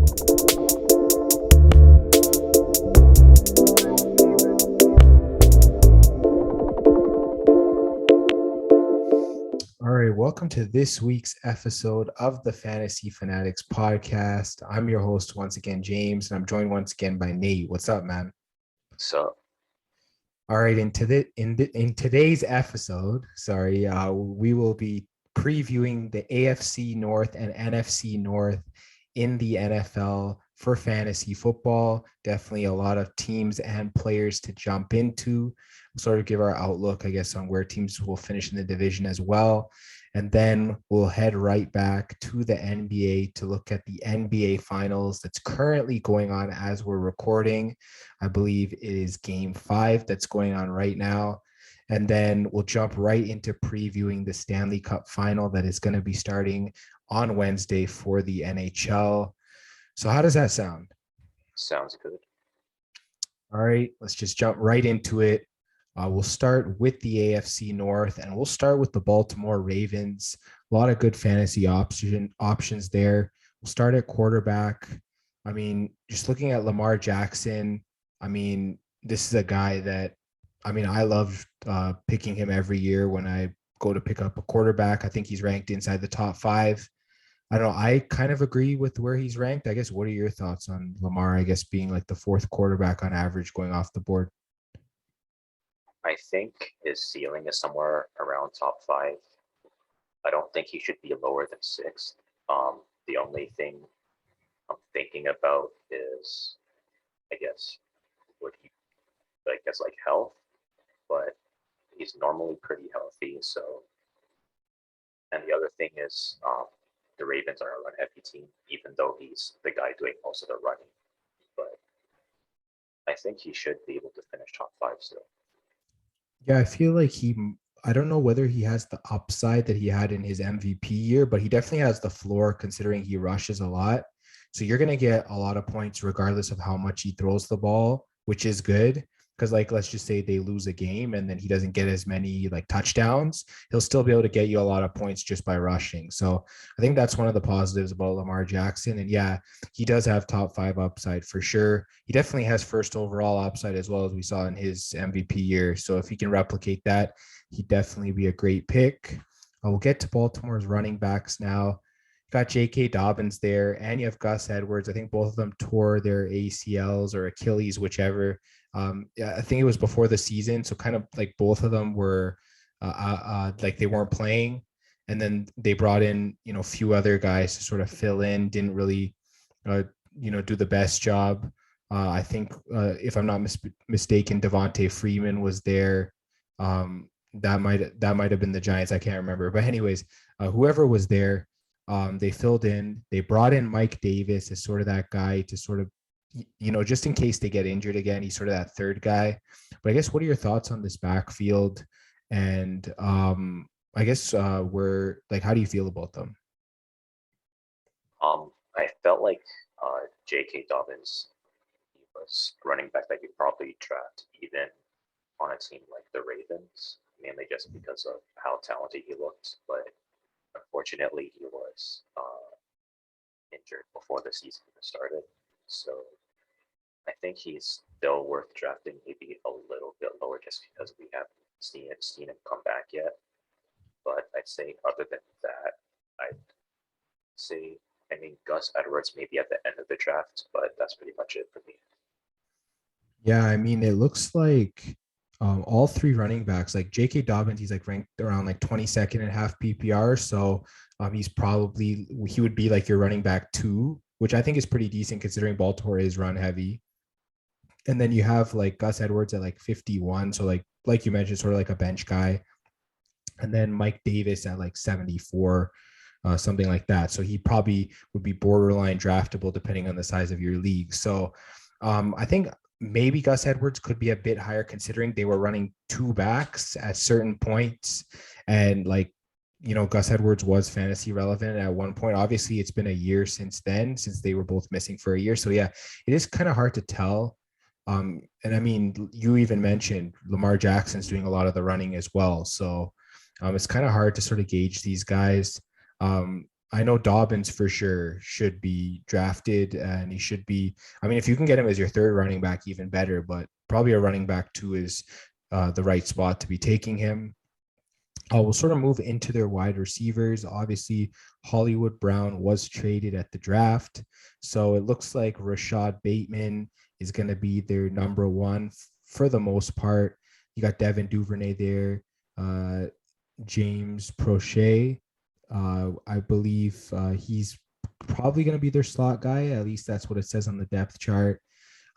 All right, welcome to this week's episode of the Fantasy Fanatics Podcast. I'm your host once again, James, and I'm joined once again by Nate. What's up, man? So All right, in today's episode, we will be previewing the AFC North and NFC North in the NFL for fantasy football. Definitely a lot of teams and players to jump into. We'll sort of give our outlook, I guess, on where teams will finish in the division as well. And then we'll head right back to the NBA to look at the NBA Finals that's currently going on as we're recording. I believe it is Game 5 that's going on right now. And then we'll jump right into previewing the Stanley Cup final that is going to be starting on Wednesday for the NHL. So how does that sound? sounds good. All right, let's just jump right into it. We'll start with the AFC North, and we'll start with the Baltimore Ravens. A lot of good fantasy options there. We'll start at quarterback. I mean, just looking at Lamar Jackson, I mean, this is a guy that, I mean, I love picking him every year when I go to pick up a quarterback. I think he's ranked inside the top 5. I don't know. I kind of agree with where he's ranked. I guess, what are your thoughts on Lamar, I guess, being like the 4th quarterback on average going off the board? I think his ceiling is somewhere around top 5. I don't think he should be lower than 6th. The only thing I'm thinking about is, I guess, like health, but he's normally pretty healthy. So, and the other thing is, the Ravens are a run-heavy team, even though he's the guy doing most of the running. But I think he should be able to finish top 5 still. Yeah, I feel like I don't know whether he has the upside that he had in his MVP year, but he definitely has the floor considering he rushes a lot. So you're going to get a lot of points regardless of how much he throws the ball, which is good. Because, like, let's just say they lose a game and then he doesn't get as many like touchdowns, he'll still be able to get you a lot of points just by rushing. So I think that's one of the positives about Lamar Jackson. And yeah, he does have top 5 upside for sure. He definitely has first overall upside as well, as we saw in his MVP year. So if he can replicate that, he'd definitely be a great pick. We'll get to Baltimore's running backs now. You got J.K. Dobbins there, and you have Gus Edwards. I think both of them tore their ACLs or Achilles, whichever. I think it was before the season. So kind of like both of them were like they weren't playing. And then they brought in, a few other guys to sort of fill in, didn't really, do the best job. I think if I'm not mistaken, Devontae Freeman was there. That might have been the Giants. I can't remember. But anyways, whoever was there, they filled in. They brought in Mike Davis as sort of that guy to sort of, just in case they get injured again. He's sort of that third guy. But I guess, what are your thoughts on this backfield? And I guess how do you feel about them? I felt like J.K. Dobbins, he was running back that you probably draft even on a team like the Ravens, mainly just because of how talented he looked. But unfortunately, he was injured before the season started. So I think he's still worth drafting, maybe a little bit lower, just because we haven't seen him come back yet. But I'd say other than that, I'd say, Gus Edwards maybe at the end of the draft, but that's pretty much it for me. Yeah, I mean, it looks like all 3 running backs, like J.K. Dobbins, he's like ranked around like 22nd and half PPR. So he would be like your running back 2, which I think is pretty decent considering Baltimore is run heavy. And then you have like Gus Edwards at like 51. So like you mentioned, sort of like a bench guy. And then Mike Davis at like 74, something like that. So he probably would be borderline draftable depending on the size of your league. So I think maybe Gus Edwards could be a bit higher considering they were running 2 backs at certain points. And Gus Edwards was fantasy relevant at one point. Obviously, it's been a year since then, since they were both missing for a year. So yeah, it is kind of hard to tell. And I mean, you even mentioned Lamar Jackson's doing a lot of the running as well. So it's kind of hard to sort of gauge these guys. I know Dobbins for sure should be drafted, and he should be. I mean, if you can get him as your third running back, even better. But probably a running back two is the right spot to be taking him. We'll sort of move into their wide receivers. Obviously, Hollywood Brown was traded at the draft. So it looks like Rashad Bateman is going to be their number one for the most part. You got Devin Duvernay there, James Prochet. I believe he's probably going to be their slot guy. At least that's what it says on the depth chart.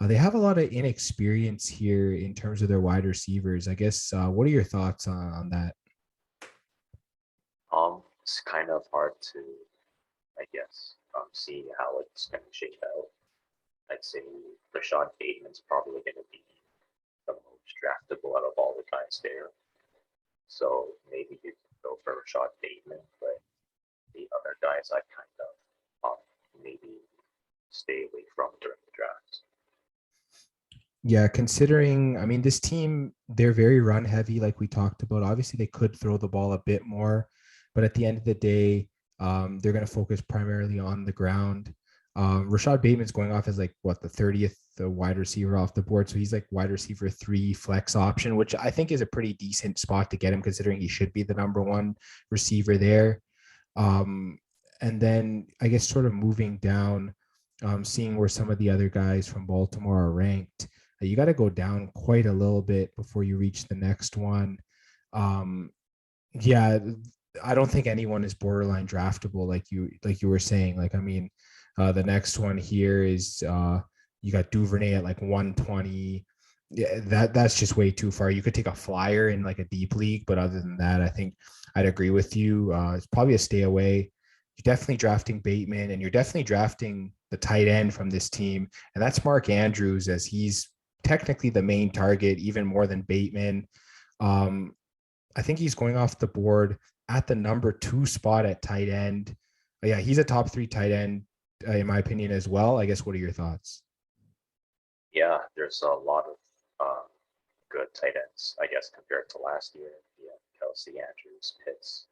They have a lot of inexperience here in terms of their wide receivers. I guess, what are your thoughts on that? It's kind of hard to, I guess, see how it's going to shake out. I'd say Rashad Bateman's probably going to be the most draftable out of all the guys there. So maybe you can go for Rashad Bateman, but the other guys I kind of maybe stay away from during the draft. Yeah, considering, I mean, this team, they're very run heavy, like we talked about. Obviously, they could throw the ball a bit more, but at the end of the day, they're going to focus primarily on the ground. Rashad Bateman's going off as like what, the 30th wide receiver off the board. So he's like wide receiver 3 flex option, which I think is a pretty decent spot to get him, considering he should be the number one receiver there. And then I guess sort of moving down, seeing where some of the other guys from Baltimore are ranked. You got to go down quite a little bit before you reach the next one. Yeah, I don't think anyone is borderline draftable, like you were saying. Like, I mean, the next one here is you got Duvernay at like 120. Yeah, that's just way too far. You could take a flyer in like a deep league, but other than that, I think I'd agree with you. It's probably a stay away. You're definitely drafting Bateman, and you're definitely drafting the tight end from this team, and that's Mark Andrews, as he's technically the main target, even more than Bateman. I think he's going off the board at the number 2 spot at tight end. Yeah, he's a top 3 tight end, in my opinion, as well. I guess, what are your thoughts? Yeah, there's a lot of good tight ends, I guess, compared to last year. Yeah, Kelsey, Andrews, Pitts,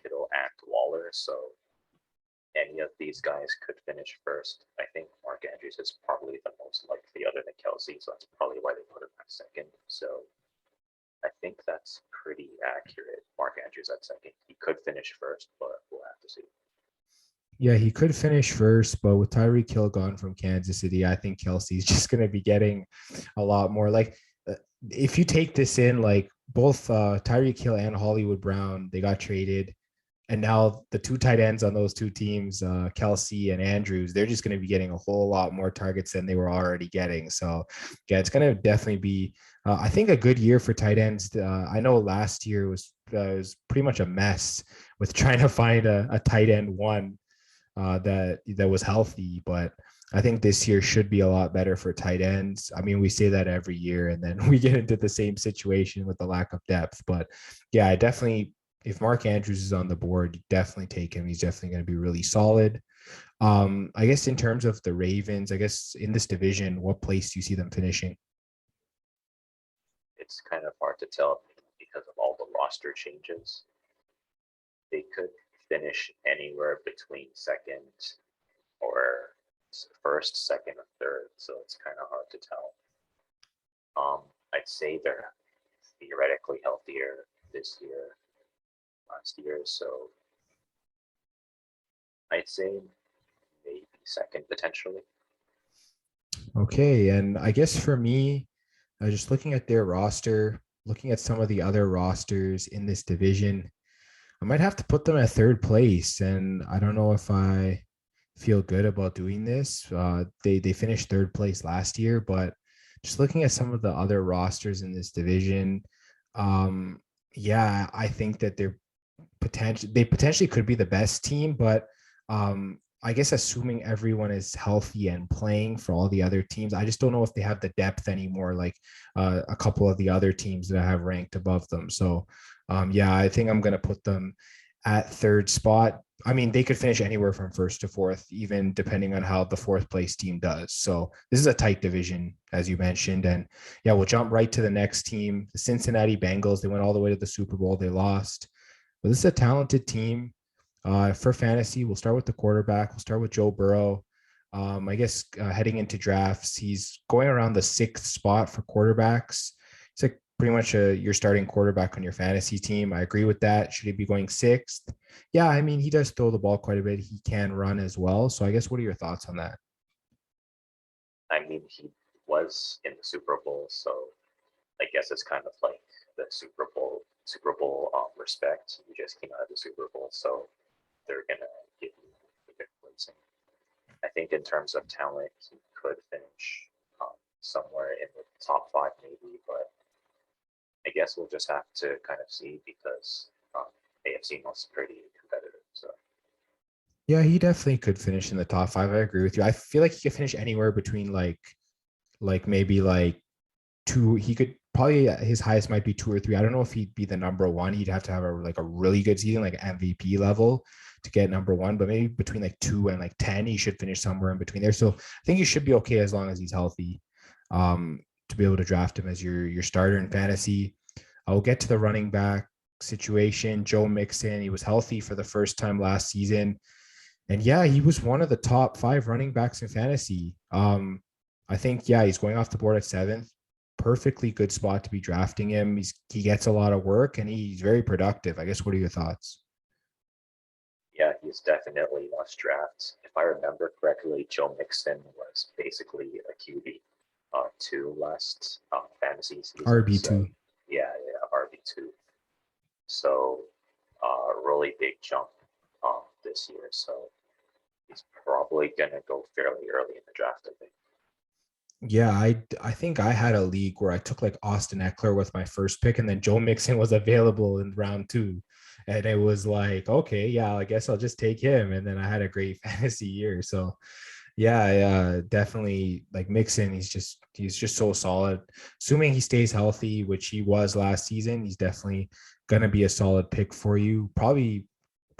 Kittle, and Waller. So any of these guys could finish first. I think Mark Andrews is probably the most likely, other than Kelsey, so that's probably why they put him at second. So I think that's pretty accurate. Mark Andrews at second. He could finish first, but we'll have to see. Yeah, he could finish first, but with Tyreek Hill gone from Kansas City, I think Kelsey's just going to be getting a lot more. Like, if you take this in, like both Tyreek Hill and Hollywood Brown, they got traded. And now the 2 tight ends on those 2 teams, Kelsey and Andrews, they're just going to be getting a whole lot more targets than they were already getting. So, yeah, it's going to definitely be, I think, a good year for tight ends. I know last year was pretty much a mess with trying to find a tight end one that was healthy. But I think this year should be a lot better for tight ends. I mean, we say that every year, and then we get into the same situation with the lack of depth. But yeah, I definitely, if Mark Andrews is on the board, you definitely take him. He's definitely going to be really solid. I guess in terms of the Ravens, I guess in this division, what place do you see them finishing? It's kind of hard to tell because of all the roster changes. They could finish anywhere between second or first, second, or third, so it's kind of hard to tell. I'd say they're theoretically healthier this year, last year, so I'd say maybe second potentially. Okay, and I guess for me, just looking at their roster, looking at some of the other rosters in this division, I might have to put them at third place, and I don't know if I feel good about doing this. They finished third place last year, but just looking at some of the other rosters in this division, yeah, I think that they potentially could be the best team, but I guess assuming everyone is healthy and playing for all the other teams, I just don't know if they have the depth anymore, like a couple of the other teams that I have ranked above them. So yeah, I think I'm going to put them at third spot. I mean, they could finish anywhere from first to fourth, even depending on how the fourth place team does. So this is a tight division, as you mentioned. And yeah, we'll jump right to the next team, the Cincinnati Bengals. They went all the way to the Super Bowl. They lost. But this is a talented team. For fantasy, we'll start with the quarterback. We'll start with Joe Burrow. I guess heading into drafts, he's going around the 6th spot for quarterbacks. It's like pretty much your starting quarterback on your fantasy team. I agree with that. Should he be going 6th? Yeah, I mean, he does throw the ball quite a bit. He can run as well. So I guess what are your thoughts on that? I mean, he was in the Super Bowl, so I guess it's kind of like the Super Bowl respect. You just came out of the Super Bowl, so they're gonna give you a good placing. I think in terms of talent, he could finish somewhere in the top 5, maybe, but I guess we'll just have to kind of see because AFC was pretty competitive. So Yeah, he definitely could finish in the top 5. I agree with you. I feel like he could finish anywhere between like maybe like two. He could probably his highest might be 2 or 3. I don't know if he'd be the number one. He'd have to have a really good season, like MVP level, to get number one. But maybe between like 2 and like 10, he should finish somewhere in between there. So I think he should be okay as long as he's healthy. To be able to draft him as your starter in fantasy. I'll get to the running back situation. Joe Mixon, he was healthy for the first time last season. And yeah, he was one of the top 5 running backs in fantasy. I think, yeah, he's going off the board at 7th. Perfectly good spot to be drafting him. He gets a lot of work and he's very productive. I guess, what are your thoughts? yeah, he's definitely must draft. If I remember correctly, Joe Mixon was basically a QB 2 last fantasy season. So RB2. yeah, RB2. So really big jump this year. So he's probably gonna go fairly early in the draft, I think. Yeah, I think I had a league where I took like Austin Eckler with my first pick, and then Joe Mixon was available in round 2. And it was like, okay, yeah, I guess I'll just take him. And then I had a great fantasy year. So yeah, definitely like Mixon, he's just so solid. Assuming he stays healthy, which he was last season, he's definitely gonna be a solid pick for you. Probably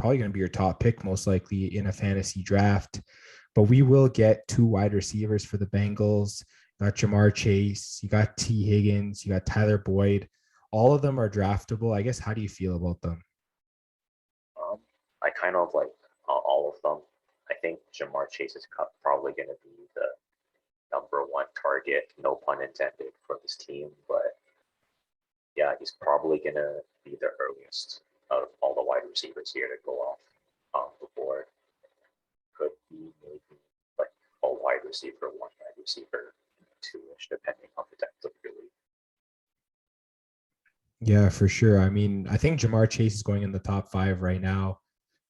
gonna be your top pick most likely in a fantasy draft. But we will get 2 wide receivers for the Bengals. You got Jamar Chase, you got T. Higgins, you got Tyler Boyd. All of them are draftable. I guess, how do you feel about them? I kind of like all of them. I think Jamar Chase is probably going to be the number 1 target, no pun intended, for this team. But yeah, he's probably going to be the earliest of all the wide receivers here to go off the board. Could be maybe like a wide receiver, 1 wide receiver, 2-ish, depending on the depth of your league. Yeah, for sure. I mean, I think Jamar Chase is going in the top 5 right now,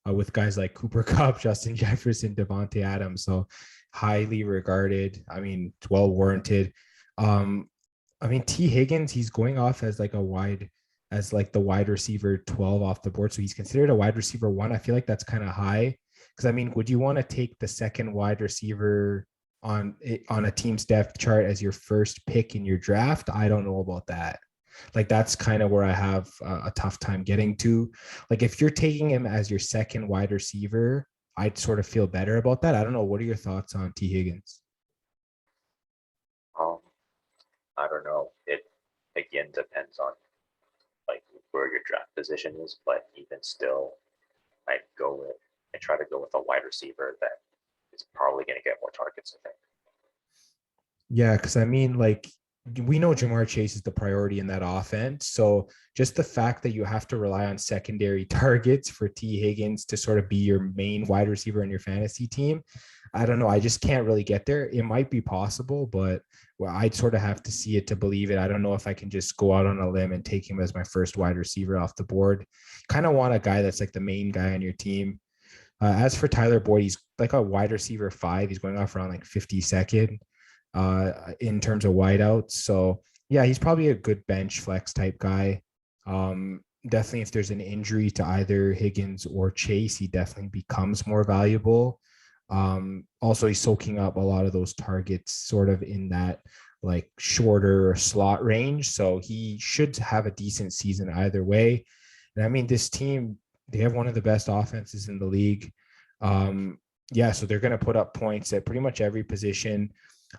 with guys like Cooper Kupp, Justin Jefferson, Devontae Adams. So highly regarded. I mean, it's well warranted. Um, I mean, T. Higgins, he's going off as like the wide receiver 12 off the board. So he's considered a wide receiver 1. I feel like that's kind of high. Because I mean, would you want to take the second wide receiver on a team's depth chart as your first pick in your draft? I don't know about that. Like that's kind of where I have a tough time getting to. Like if you're taking him as your second wide receiver, I'd sort of feel better about that. I don't know. What are your thoughts on T. Higgins? Um, I don't know. It again depends on like where your draft position is, but even still, I try to go with a wide receiver that is probably going to get more targets, I think. Yeah, because I mean, like we know Jamar Chase is the priority in that offense. So just the fact that you have to rely on secondary targets for T. Higgins to sort of be your main wide receiver in your fantasy team, I don't know. I just can't really get there. It might be possible, but well, I'd sort of have to see it to believe it. I don't know if I can just go out on a limb and take him as my first wide receiver off the board. Kind of want a guy that's like the main guy on your team. As for Tyler Boyd, he's like a wide receiver 5. He's going off around like 52nd in terms of wideouts. So yeah, he's probably a good bench flex type guy. Definitely, if there's an injury to either Higgins or Chase, he definitely becomes more valuable. Also, he's soaking up a lot of those targets sort of in that like shorter slot range. So he should have a decent season either way. And I mean, this team, they have one of the best offenses in the league. Yeah, so they're going to put up points at pretty much every position.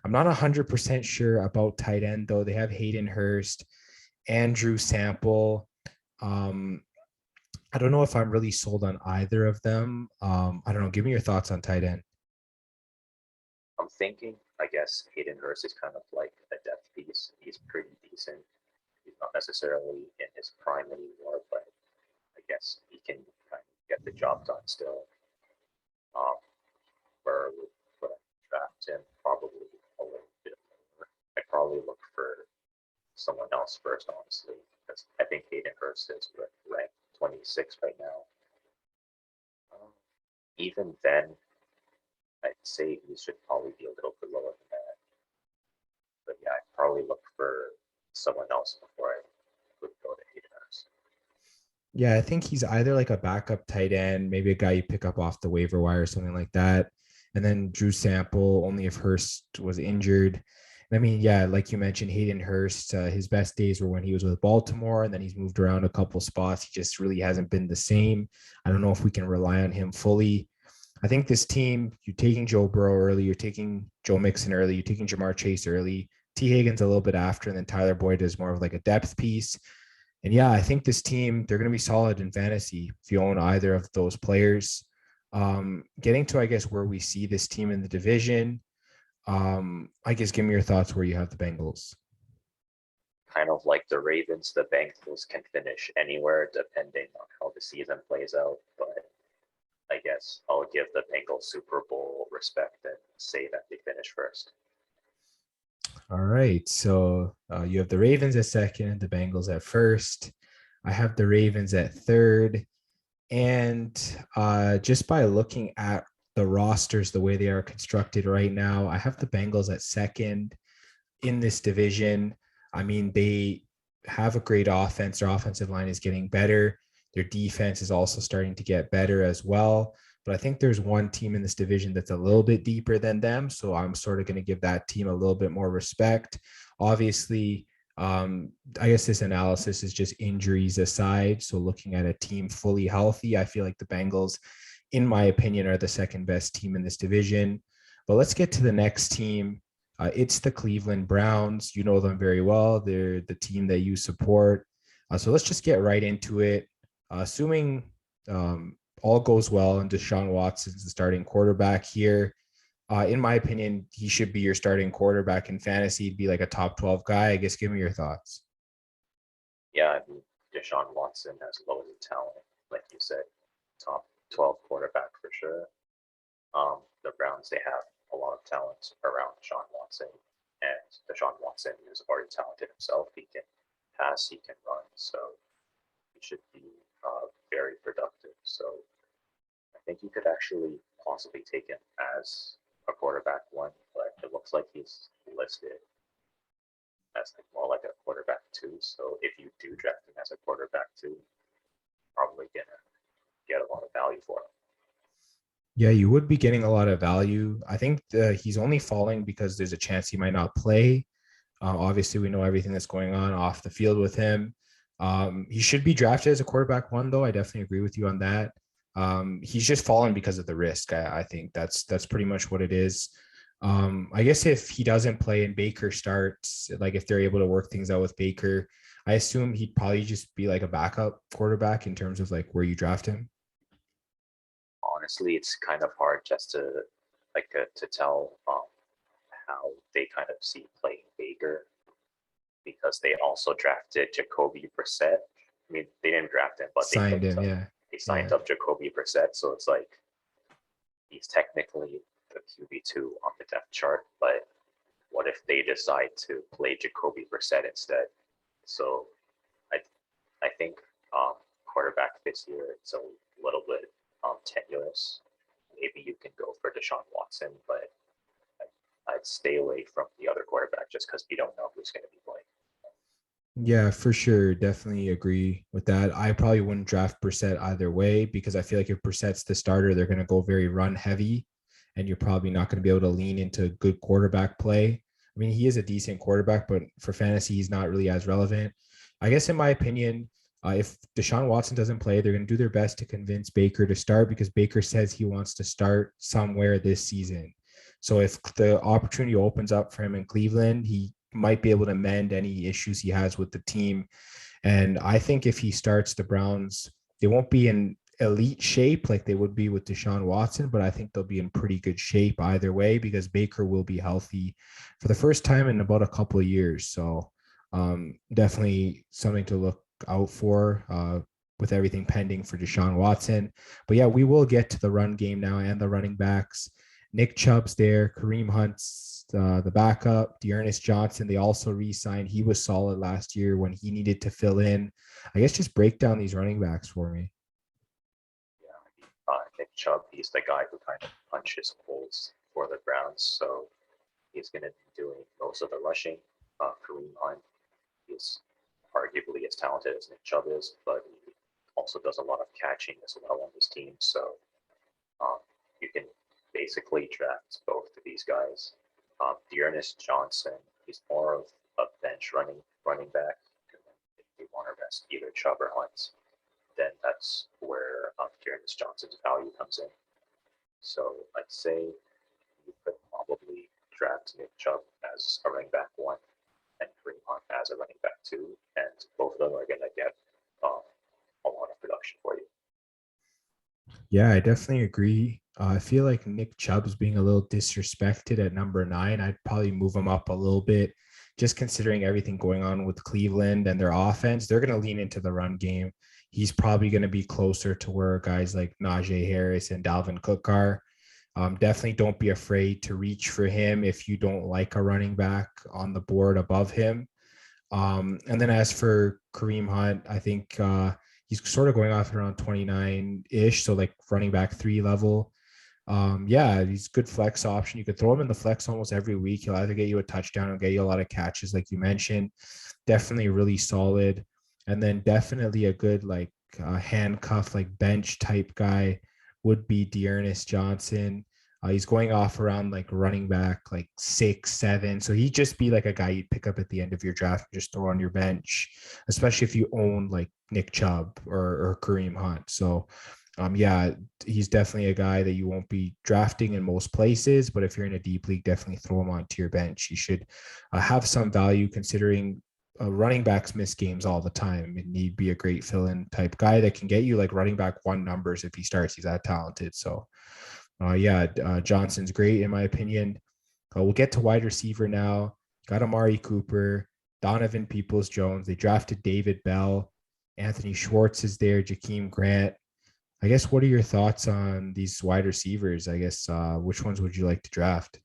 I'm not 100% sure about tight end, though. They have Hayden Hurst, Andrew Sample. Um, I don't know if I'm really sold on either of them. I don't know. Give me your thoughts on tight end. I'm thinking, I guess Hayden Hurst is kind of like a depth piece. He's pretty decent. He's not necessarily in his prime anymore, but I guess he can kind of get the job done still. Um, where would I draft him? Probably a little bit more. I'd probably look for someone else first, honestly, because I think Hayden Hurst is ranked 26 right now. Even then, I'd say he should probably be a little bit lower than that. But yeah, I'd probably look for someone else before I would go to Hayden Hurst. Yeah, I think he's either like a backup tight end, maybe a guy you pick up off the waiver wire or something like that. And then Drew Sample, only if Hurst was injured. And I mean, yeah, like you mentioned, Hayden Hurst, his best days were when he was with Baltimore, and then he's moved around a couple spots. He just really hasn't been the same. I don't know if we can rely on him fully. I think this team, you're taking Joe Burrow early, you're taking Joe Mixon early, you're taking Jamar Chase early, T. Higgins a little bit after, and then Tyler Boyd is more of like a depth piece. And yeah, I think this team, they're going to be solid in fantasy if you own either of those players. Getting to, I guess, where we see this team in the division, I guess give me your thoughts where you have the Bengals. Kind of like the Ravens, the Bengals can finish anywhere depending on how the season plays out. But I guess I'll give the Bengals Super Bowl respect and say that they finish first. All right. So you have the Ravens at second, the Bengals at first. I have the Ravens at third. And just by looking at the rosters, the way they are constructed right now, I have the Bengals at second in this division. I mean, they have a great offense. Their offensive line is getting better. Their defense is also starting to get better as well. But I think there's one team in this division that's a little bit deeper than them. So I'm sort of going to give that team a little bit more respect. Obviously, I guess this analysis is just injuries aside. So looking at a team fully healthy, I feel like the Bengals, in my opinion, are the second best team in this division. But let's get to the next team. It's the Cleveland Browns. You know them very well. They're the team that you support. So let's just get right into it. Assuming all goes well and Deshaun Watson's the starting quarterback here, in my opinion, he should be your starting quarterback in fantasy. He'd be like a top 12 guy. I guess give me your thoughts. Yeah, I mean, Deshaun Watson has loads of talent. Like you said, top 12 quarterback for sure. The Browns, they have a lot of talent around Deshaun Watson. And Deshaun Watson is already talented himself. He can pass, he can run. So he should be very productive. So I think you could actually possibly take him as a quarterback one, but it looks like he's listed as like more like a quarterback two. So if you do draft him as a quarterback two, probably gonna get a lot of value for him. Yeah, you would be getting a lot of value. I think he's only falling because there's a chance he might not play. Obviously, we know everything that's going on off the field with him. He should be drafted as a quarterback one, though. I definitely agree with you on that. He's just fallen because of the risk. I think that's pretty much what it is. I guess if he doesn't play and Baker starts, like if they're able to work things out with Baker, I assume he'd probably just be like a backup quarterback in terms of like where you draft him. Honestly, it's kind of hard just to to tell how they kind of see playing Baker because they also drafted Jacoby Brissett. I mean, they didn't draft him, but Signed him, yeah. They signed up Jacoby Brissett, so it's like he's technically the QB2 on the depth chart, but what if they decide to play Jacoby Brissett instead? So I think quarterback this year it's a little bit tenuous. Maybe you can go for Deshaun Watson, but I'd stay away from the other quarterback just because we don't know who's going to be playing. Yeah, for sure. Definitely agree with that. I probably wouldn't draft Brissett either way because I feel like if Brissett's the starter, they're going to go very run heavy and you're probably not going to be able to lean into good quarterback play. I mean, he is a decent quarterback, but for fantasy, he's not really as relevant. I guess in my opinion, if Deshaun Watson doesn't play, they're going to do their best to convince Baker to start because Baker says he wants to start somewhere this season. So if the opportunity opens up for him in Cleveland, he might be able to mend any issues he has with the team. And I think if he starts, the Browns They won't be in elite shape like they would be with Deshaun Watson, but I think they'll be in pretty good shape either way because Baker will be healthy for the first time in about a couple of years. So definitely something to look out for with everything pending for Deshaun Watson. But yeah, we will get to the run game now and the running backs. Nick Chubb's there, Kareem Hunt's the backup, Dearness Johnson. They also re-signed. He was solid last year when he needed to fill in. I guess just break down these running backs for me. Nick Chubb, he's the guy who kind of punches holes for the Browns, so he's going to be doing most of the rushing. Kareem Hunt is arguably as talented as Nick Chubb is, but he also does a lot of catching as well on his team. So you can basically draft both of these guys. Dearness Johnson, he's more of a bench running back. And then if you want to rest either Chubb or Hunt, then that's where Dearness Johnson's value comes in. So I'd say you could probably draft Nick Chubb as a running back 1 and Kareem Hunt as a running back 2, and both of them are going to get a lot of production for you. Yeah, I definitely agree. I feel like Nick Chubb's being a little disrespected at number 9. I'd probably move him up a little bit, just considering everything going on with Cleveland and their offense. They're going to lean into the run game. He's probably going to be closer to where guys like Najee Harris and Dalvin Cook are. Definitely don't be afraid to reach for him if you don't like a running back on the board above him. And then as for Kareem Hunt, I think he's sort of going off around 29-ish, so like running back 3 level. Yeah, he's a good flex option. You could throw him in the flex almost every week. He'll either get you a touchdown or get you a lot of catches, like you mentioned. Definitely really solid. And then definitely a good like handcuff, like bench type guy would be Dearness Johnson. He's going off around like running back, like 6, 7. So he'd just be like a guy you'd pick up at the end of your draft and just throw on your bench, especially if you own like Nick Chubb or Kareem Hunt. So yeah, he's definitely a guy that you won't be drafting in most places, but if you're in a deep league, definitely throw him onto your bench. He should have some value considering running backs miss games all the time, and he'd be a great fill-in type guy that can get you like running back 1 numbers if he starts. He's that talented. So Johnson's great in my opinion. We'll get to wide receiver now. Got Amari Cooper, Donovan Peoples-Jones. They drafted David Bell. Anthony Schwartz is there, Jakeem Grant. I guess what are your thoughts on these wide receivers? I guess which ones would you like to draft?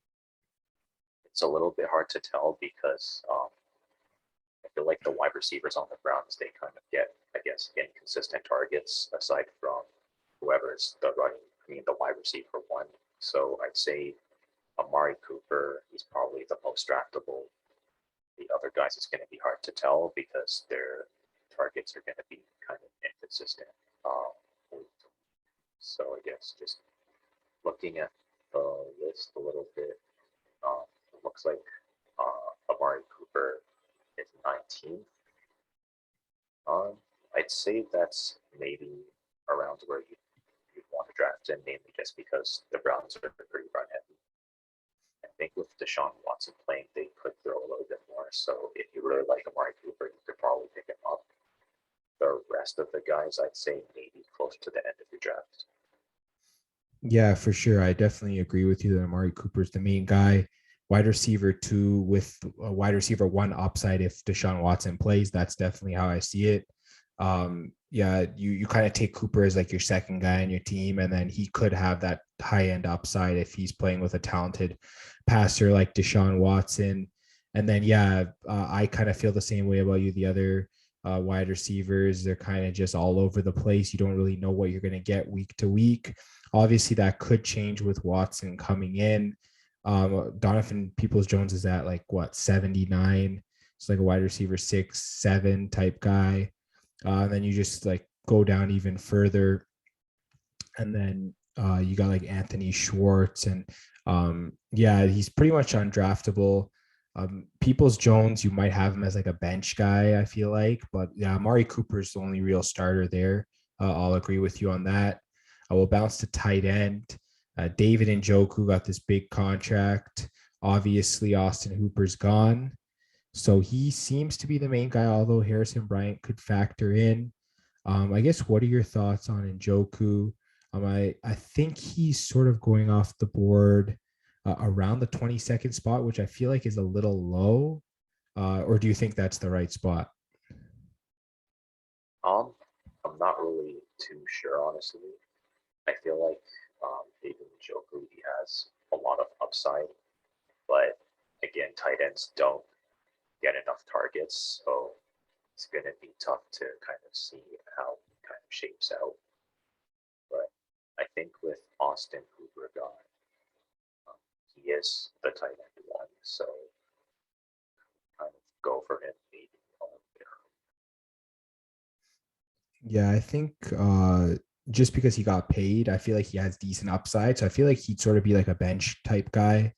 It's a little bit hard to tell because I feel like the wide receivers on the Browns, they kind of get, I guess, inconsistent targets aside from whoever's the wide receiver 1. So I'd say Amari Cooper, he's probably the most draftable. The other guys, it's going to be hard to tell because their targets are going to be kind of inconsistent. So I guess just looking at the list a little bit, it looks like Amari Cooper is 19th. I'd say that's maybe around where you'd want to draft him, mainly just because the Browns are pretty run heavy. I think with Deshaun Watson playing, they could throw a little bit more. So if you really like Amari Cooper, you could probably pick him up. The rest of the guys, I'd say maybe close to the end of your draft. Yeah, for sure. I definitely agree with you that Amari Cooper's the main guy. Wide receiver 2 with a wide receiver 1 upside if Deshaun Watson plays. That's definitely how I see it. Yeah, you kind of take Cooper as like your second guy on your team, and then he could have that high end upside if he's playing with a talented passer like Deshaun Watson. And then yeah, I kind of feel the same way about you. The other wide receivers, they're kind of just all over the place. You don't really know what you're going to get week to week. Obviously, that could change with Watson coming in. Donovan Peoples-Jones is at like what 79. It's like a wide receiver 6, 7 type guy. And then you just like go down even further, and then you got like Anthony Schwartz, and yeah, he's pretty much undraftable. Peoples-Jones, you might have him as like a bench guy, I feel like, but yeah, Amari Cooper is the only real starter there. I'll agree with you on that. I will bounce to tight end. David Njoku got this big contract. Obviously, Austin Hooper's gone. So he seems to be the main guy, although Harrison Bryant could factor in. I guess what are your thoughts on Njoku? I think he's sort of going off the board around the 22nd spot, which I feel like is a little low. Or do you think that's the right spot? I'm not really too sure, honestly. I feel like even Joku, he has a lot of upside, but again, tight ends don't get enough targets, so it's going to be tough to kind of see how it kind of shapes out. But I think with Austin Hoover gone, he is the tight end one, so kind of go for him maybe a little bit Yeah, I think just because he got paid, I feel like he has decent upside. So I feel like he'd sort of be like a bench type guy.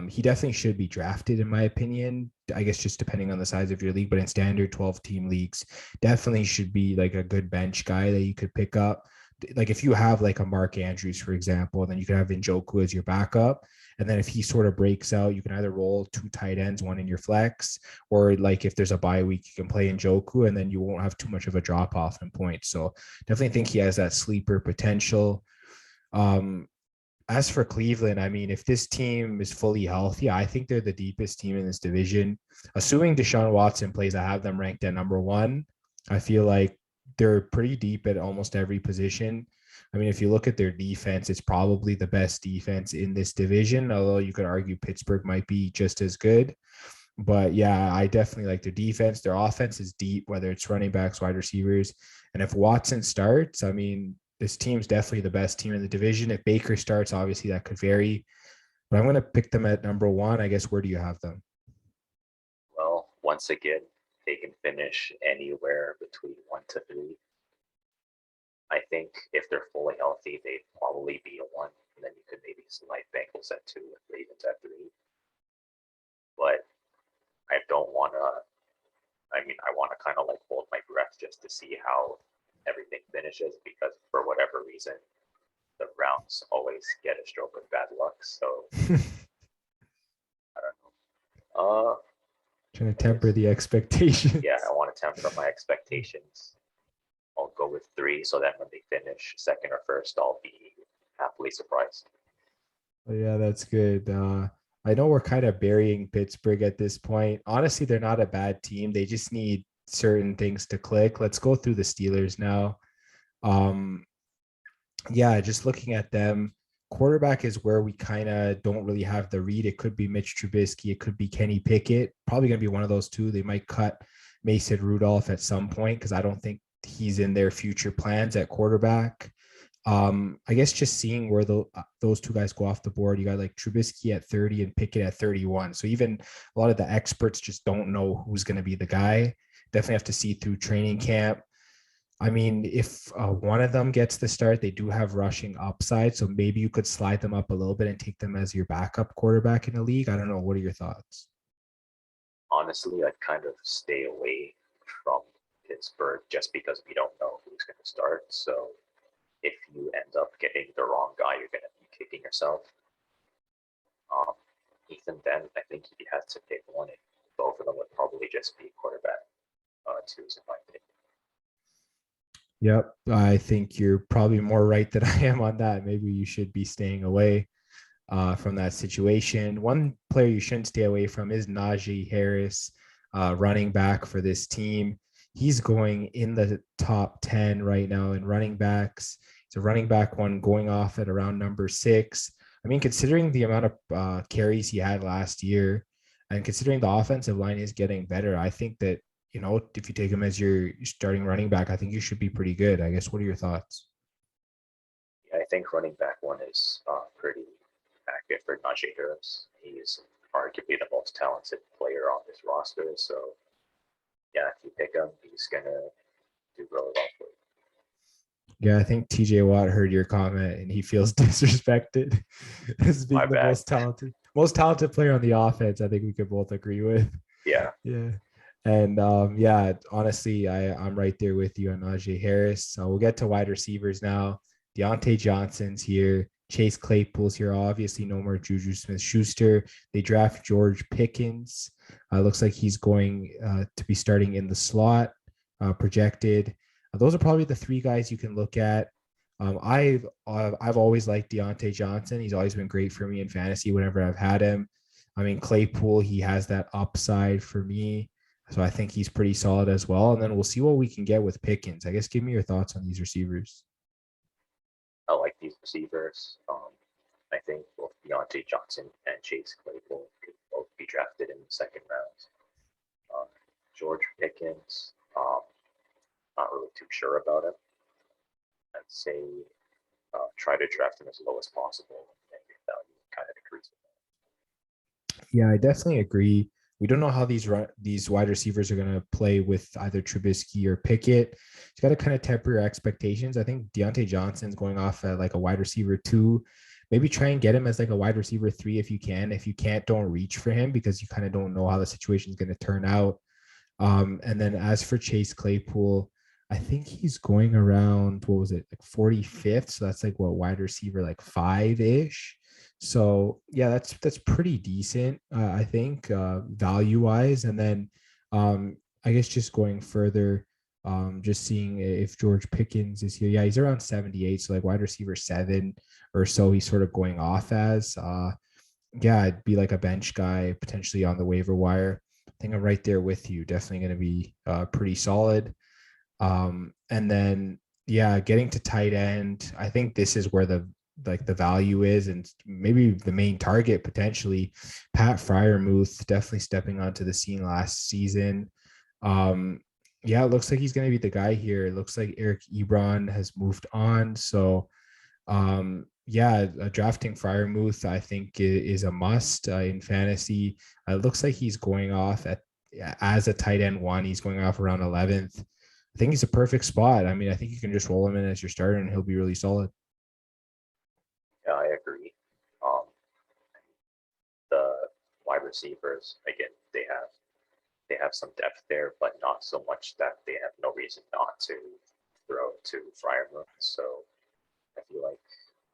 He definitely should be drafted, in my opinion. I guess just depending on the size of your league, but in standard 12-team leagues, definitely should be like a good bench guy that you could pick up. Like if you have like a Mark Andrews, for example, then you could have Njoku as your backup. And then if he sort of breaks out, you can either roll two tight ends, one in your flex, or like if there's a bye week, you can play Njoku, and then you won't have too much of a drop off in points. So definitely think he has that sleeper potential. Um, as for Cleveland, I mean, if this team is fully healthy, I think they're the deepest team in this division. Assuming Deshaun Watson plays, I have them ranked at number one. I feel like they're pretty deep at almost every position. I mean, if you look at their defense, it's probably the best defense in this division, although you could argue Pittsburgh might be just as good. But yeah, I definitely like their defense. Their offense is deep, whether it's running backs, wide receivers. And if Watson starts, I mean, this team's definitely the best team in the division. If Baker starts, obviously that could vary. But I'm going to pick them at number one. I guess, where do you have them? well. Once again, they can finish anywhere between 1 to 3. I think if they're fully healthy, they'd probably be a 1, and then you could maybe slide Bengals at 2 and Ravens at 3. But I don't want to. I mean, I want to kind of like hold my breath just to see how everything finishes because for whatever reason, the Browns always get a stroke of bad luck. So I don't know. Trying to temper the expectations. Yeah, I want to temper my expectations. I'll go with 3 so that when they finish second or first, I'll be happily surprised. Oh, yeah, that's good. I know we're kind of burying Pittsburgh at this point. Honestly, they're not a bad team. They just need certain things to click. Let's go through the Steelers now. Um, yeah, just looking at them, quarterback is where we kind of don't really have the read. It could be Mitch Trubisky, it could be Kenny Pickett. Probably going to be one of those two. They might cut Mason Rudolph at some point because I don't think he's in their future plans at quarterback. I guess just seeing where those two guys go off the board, you got like Trubisky at 30 and Pickett at 31. So even a lot of the experts just don't know who's going to be the guy. Definitely have to see through training camp. I mean, if one of them gets the start, they do have rushing upside. So maybe you could slide them up a little bit and take them as your backup quarterback in the league. I don't know. What are your thoughts? Honestly, I'd kind of stay away from Pittsburgh just because we don't know who's going to start. So if you end up getting the wrong guy, you're going to be kicking yourself. Ethan Dent, I think he has to pick one. And both of them would probably just be quarterback twos, in my opinion. Yep. I think you're probably more right than I am on that. Maybe you should be staying away from that situation. One player you shouldn't stay away from is Najee Harris, running back for this team. He's going in the top 10 right now in running backs. It's a running back one going off at around number 6. I mean, considering the amount of carries he had last year and considering the offensive line is getting better, I think that, if you take him as your starting running back, I think you should be pretty good. I guess, what are your thoughts? Yeah, I think running back one is pretty accurate for Najee Harris. He's arguably the most talented player on this roster. So, yeah, if you pick him, he's going to do really well for you. Yeah, I think TJ Watt heard your comment and he feels disrespected as being the most talented player on the offense. I think we could both agree with. Yeah. Yeah. And yeah, honestly, I'm right there with you on Najee Harris. So we'll get to wide receivers now. Deontay Johnson's here. Chase Claypool's here. Obviously, no more Juju Smith-Schuster. They draft George Pickens. Looks like he's going to be starting in the slot, projected. Those are probably the three guys you can look at. I've always liked Deontay Johnson. He's always been great for me in fantasy whenever I've had him. I mean, Claypool, he has that upside for me. So I think he's pretty solid as well. And then we'll see what we can get with Pickens. I guess give me your thoughts on these receivers. I like these receivers. I think both Deontay Johnson and Chase Claypool could both be drafted in the second round. George Pickens, not really too sure about him. I'd say try to draft him as low as possible, and your value kind of decreases. Yeah, I definitely agree. We don't know how these wide receivers are going to play with either Trubisky or Pickett. You got to kind of temper your expectations. I think Deontay Johnson's going off at like a wide receiver 2. Maybe try and get him as like a wide receiver 3 if you can. If you can't, don't reach for him because you kind of don't know how the situation is going to turn out. And then as for Chase Claypool, I think he's going around, what was it, like 45th. So that's like what, wide receiver like 5-ish. So yeah, that's pretty decent, I think, value wise. And then I guess just going further, just seeing if George Pickens is here. Yeah, he's around 78. So like wide receiver 7 or so, he's sort of going off as. Yeah, it'd be like a bench guy potentially on the waiver wire. I think I'm right there with you. Definitely going to be pretty solid. And then, yeah, getting to tight end, I think this is where the value is, and maybe the main target potentially. Pat Fryermuth definitely stepping onto the scene last season. Yeah, it looks like he's going to be the guy here. It looks like Eric Ebron has moved on. So, yeah, drafting Fryermuth, I think, is a must in fantasy. It looks like he's going off as a tight end 1. He's going off around 11th. I think he's a perfect spot. I mean, I think you can just roll him in as your starter and he'll be really solid. Yeah, I agree. Um, the wide receivers, again, they have some depth there, but not so much that they have no reason not to throw to Fryermuth. So I feel like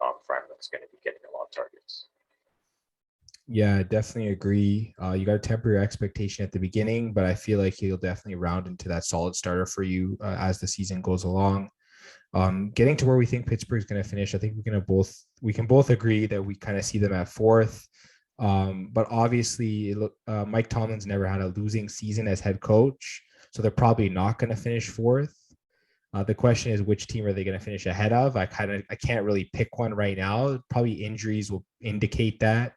Fryermuth's going to be getting a lot of targets. Yeah, I definitely agree. You got to temper your expectation at the beginning, but I feel like he'll definitely round into that solid starter for you as the season goes along. Getting to where we think Pittsburgh's going to finish, I think we can both agree that we kind of see them at 4th. But obviously, Mike Tomlin's never had a losing season as head coach, so they're probably not going to finish 4th. The question is, which team are they going to finish ahead of? I can't really pick one right now. Probably injuries will indicate that.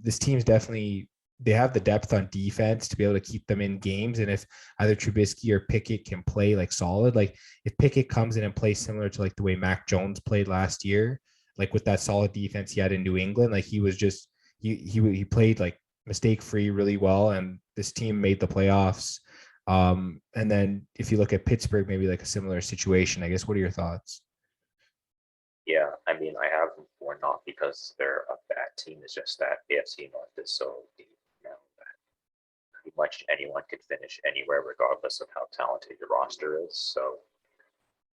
This team's definitely, they have the depth on defense to be able to keep them in games. And if either Trubisky or Pickett can play like solid, like if Pickett comes in and plays similar to like the way Mac Jones played last year, like with that solid defense he had in New England, like he was just he played like mistake free really well, and this team made the playoffs. And then if you look at Pittsburgh, maybe like a similar situation, I guess. What are your thoughts? Yeah, I mean, I have them for not because they're a bad team. It's just that AFC North is so deep now that pretty much anyone could finish anywhere, regardless of how talented your roster is. So,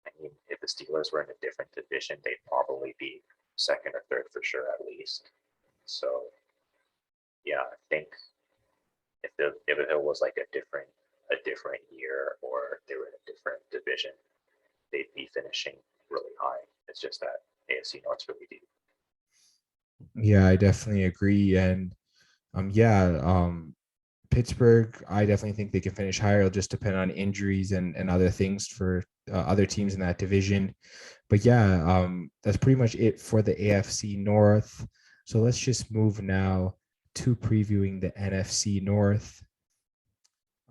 I mean, if the Steelers were in a different division, they'd probably be second or third for sure, at least. So, yeah, I think if it was like a different year or they were in a different division, they'd be finishing really high. It's just that AFC North's really deep. Yeah, I definitely agree. And yeah, Pittsburgh, I definitely think they can finish higher. It'll just depend on injuries and other things for other teams in that division. But yeah, that's pretty much it for the AFC North. So let's just move now to previewing the NFC North.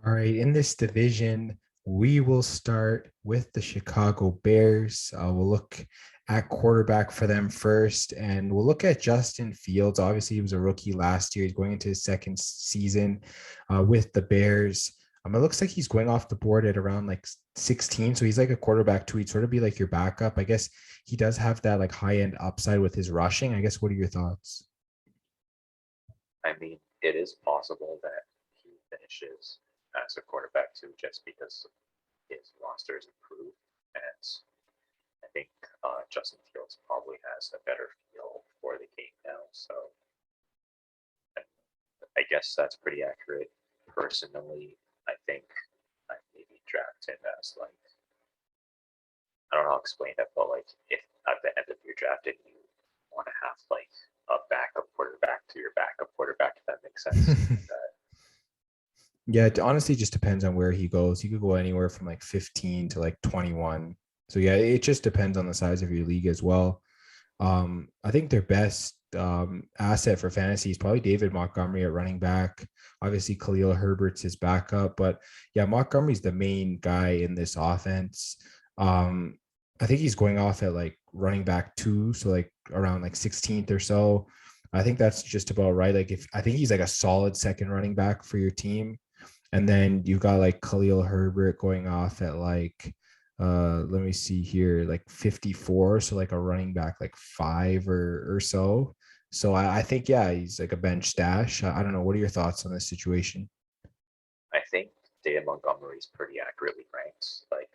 All right, in this division, we will start with the Chicago Bears. We'll look at quarterback for them first, and we'll look at Justin Fields. Obviously, he was a rookie last year. He's going into his second season with the Bears. It looks like he's going off the board at around like 16. So he's like a quarterback too. He'd sort of be like your backup. I guess he does have that like high end upside with his rushing. I guess, what are your thoughts? I mean, it is possible that he finishes as a quarterback too, just because his roster is improved. And I think Justin Fields probably has a better feel for the game now. So I guess that's pretty accurate. Personally, I think I maybe draft him as like I don't know how to explain it, but like if at the end of your draft and you want to have like a backup quarterback to your backup quarterback, if that makes sense. Yeah, it honestly just depends on where he goes. He could go anywhere from like 15 to like 21. So yeah, it just depends on the size of your league as well. I think their best asset for fantasy is probably David Montgomery at running back. Obviously, Khalil Herbert's his backup, but yeah, Montgomery's the main guy in this offense. Um, I think he's going off at like running back 2, so like around like 16th or so. I think that's just about right. Like if I think he's like a solid second running back for your team. And then you've got like Khalil Herbert going off at like let me see here, like 54. So like a running back like 5 or so. So I think yeah, he's like a bench stash. I don't know. What are your thoughts on this situation? I think David Montgomery's pretty accurately ranked. Like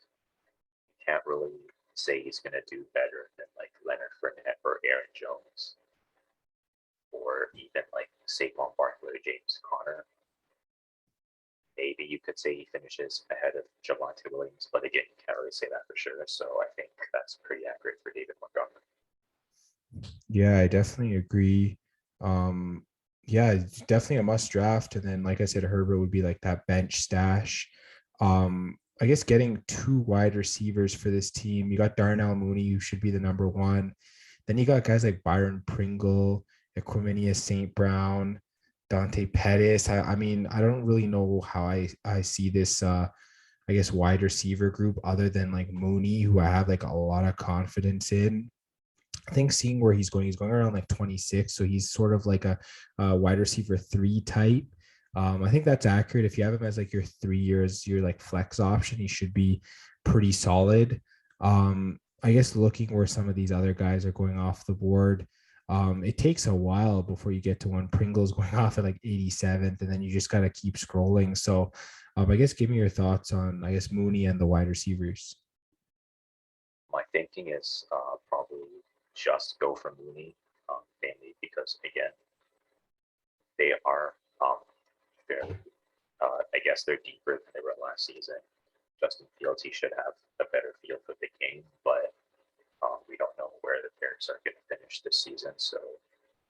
you can't really say he's gonna do better than like Leonard Fournette or Aaron Jones or even like Saquon Barkley or James Conner. Maybe you could say he finishes ahead of Javonte Williams, but again, you can't really say that for sure. So I think that's pretty accurate for David Montgomery. Yeah, I definitely agree. Um, yeah, it's definitely a must draft. And then, like I said, Herbert would be like that bench stash. I guess getting 2 wide receivers for this team. You got Darnell Mooney, who should be the number 1. Then you got guys like Byron Pringle, Equiminius St. Brown, Dante Pettis. I mean, I don't really know how I see this I guess wide receiver group other than like Mooney, who I have like a lot of confidence in. I think seeing where he's going around like 26. So he's sort of like a wide receiver 3 type. I think that's accurate. If you have him as like your 3 years, your like flex option, he should be pretty solid. I guess looking where some of these other guys are going off the board, it takes a while before you get to one. Pringle's going off at like 87th, and then you just got to keep scrolling. So I guess give me your thoughts on, I guess, Mooney and the wide receivers. My thinking is probably just go for Mooney, mainly because again they are fairly. I guess they're deeper than they were last season. Justin Fields, he should have a better feel for the game, but we don't know where the Bears are going to finish this season. So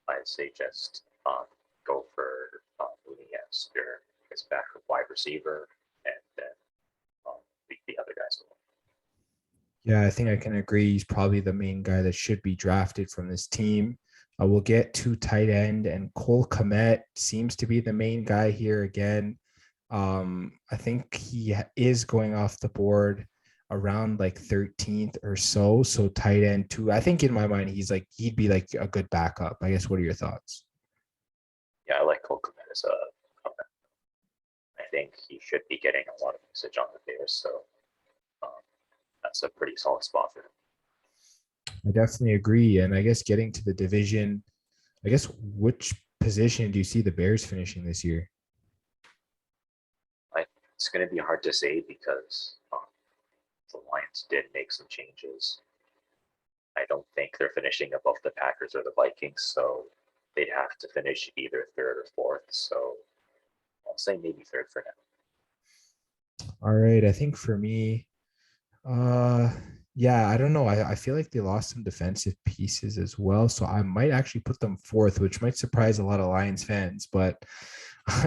I'd say just go for Mooney as your backup wide receiver, and then the other guys will. Yeah, I think I can agree. He's probably the main guy that should be drafted from this team. We'll get to tight end, and Cole Kmet seems to be the main guy here again. I think he is going off the board around like 13th or so. So tight end too. I think in my mind, he'd be like a good backup. I guess. What are your thoughts? Yeah, I like Cole Kmet as a. I think he should be getting a lot of usage on the Bears, so um, that's a pretty solid spot for him. I definitely agree. And I guess getting to the division, I guess which position do you see the Bears finishing this year? It's going to be hard to say because the Lions did make some changes. I don't think they're finishing above the Packers or the Vikings, so they'd have to finish either third or fourth. So I'll say maybe third for now. All right. I think for me, Uh, yeah, I don't know. I feel like they lost some defensive pieces as well. So I might actually put them 4th, which might surprise a lot of Lions fans, but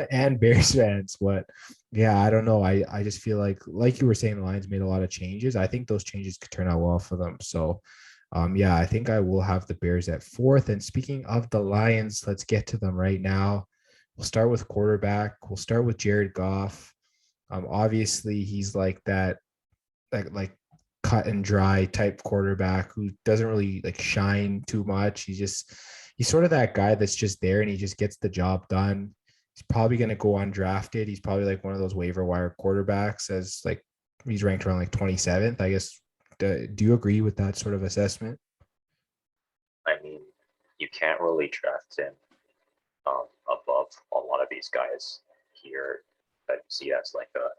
and Bears fans. But yeah, I don't know. I just feel like you were saying, the Lions made a lot of changes. I think those changes could turn out well for them. So yeah, I think I will have the Bears at 4th. And speaking of the Lions, let's get to them right now. We'll start with quarterback. We'll start with Jared Goff. Obviously he's like that like cut and dry type quarterback who doesn't really like shine too much. He's sort of that guy that's just there and he just gets the job done. He's probably going to go undrafted. He's probably like one of those waiver wire quarterbacks, as like he's ranked around like 27th. I guess. Do you agree with that sort of assessment? I mean, you can't really draft him above a lot of these guys here that you see as like a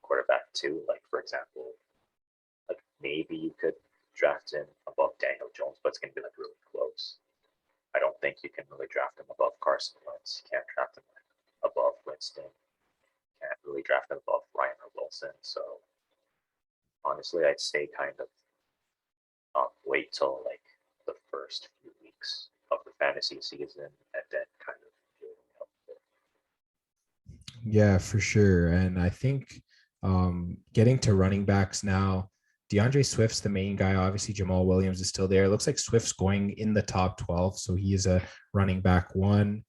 quarterback too. Like for example, like maybe you could draft him above Daniel Jones, but it's going to be like really close. I don't think you can really draft him above Carson Wentz. You can't draft him above Winston. You can't really draft him above Ryan or Wilson. So honestly, I'd say kind of wait till like the first few weeks of the fantasy season and then kind of building up. Yeah, for sure. And I think getting to running backs now, DeAndre Swift's the main guy. Obviously, Jamal Williams is still there. It looks like Swift's going in the top 12. So he is a running back one.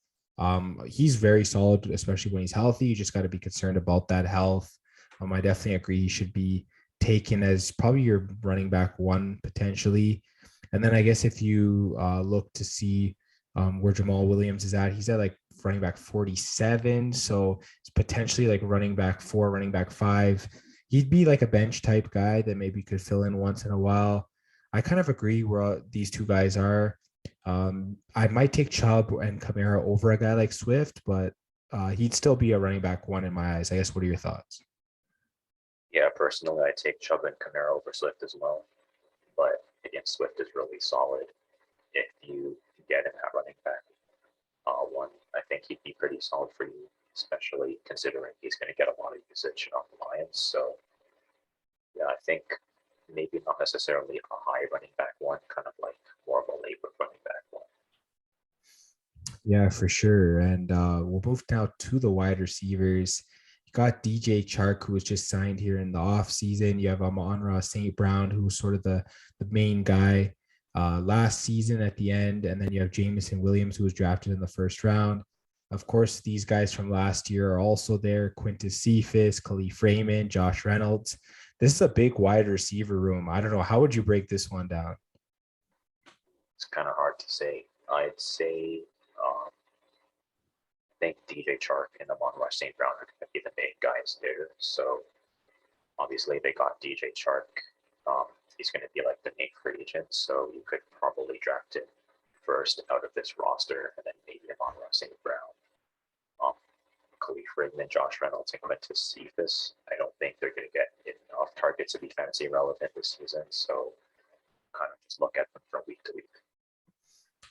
He's very solid, especially when he's healthy. You just got to be concerned about that health. I definitely agree he should be taken as probably your running back one potentially. And then I guess if you look to see where Jamal Williams is at, he's at like running back 47. So it's potentially like running back 4, running back 5. He'd be like a bench type guy that maybe could fill in once in a while. I kind of agree where these two guys are. I might take Chubb and Kamara over a guy like Swift, but he'd still be a running back one in my eyes. I guess, what are your thoughts? Yeah, personally, I take Chubb and Kamara over Swift as well. But again, Swift is really solid. If you get him at running back one, I think he'd be pretty solid for you, especially considering he's going to get a lot of usage on the Lions. So, yeah, I think maybe not necessarily a high running back one, kind of like more of a late running back one. Yeah, for sure. And we'll move now to the wide receivers. You got DJ Chark, who was just signed here in the offseason. You have Amon-Ra St. Brown, who's sort of the main guy last season at the end. And then you have Jameson Williams, who was drafted in the first round. Of course, these guys from last year are also there. Quintus Cephas, Khalif Raymond, Josh Reynolds. This is a big wide receiver room. I don't know. How would you break this one down? It's kind of hard to say. I'd say I think DJ Chark and Amon-Ra St. Brown are going to be the main guys there. So obviously they got DJ Chark. He's going to be like the main free agent, so you could probably draft him first out of this roster, and then maybe Amon-Ra St. Brown. Khalif Raymond, Josh Reynolds, and Quintus Cephas. I don't think they're going to get enough targets to be fantasy relevant this season, so kind of just look at them from week to week.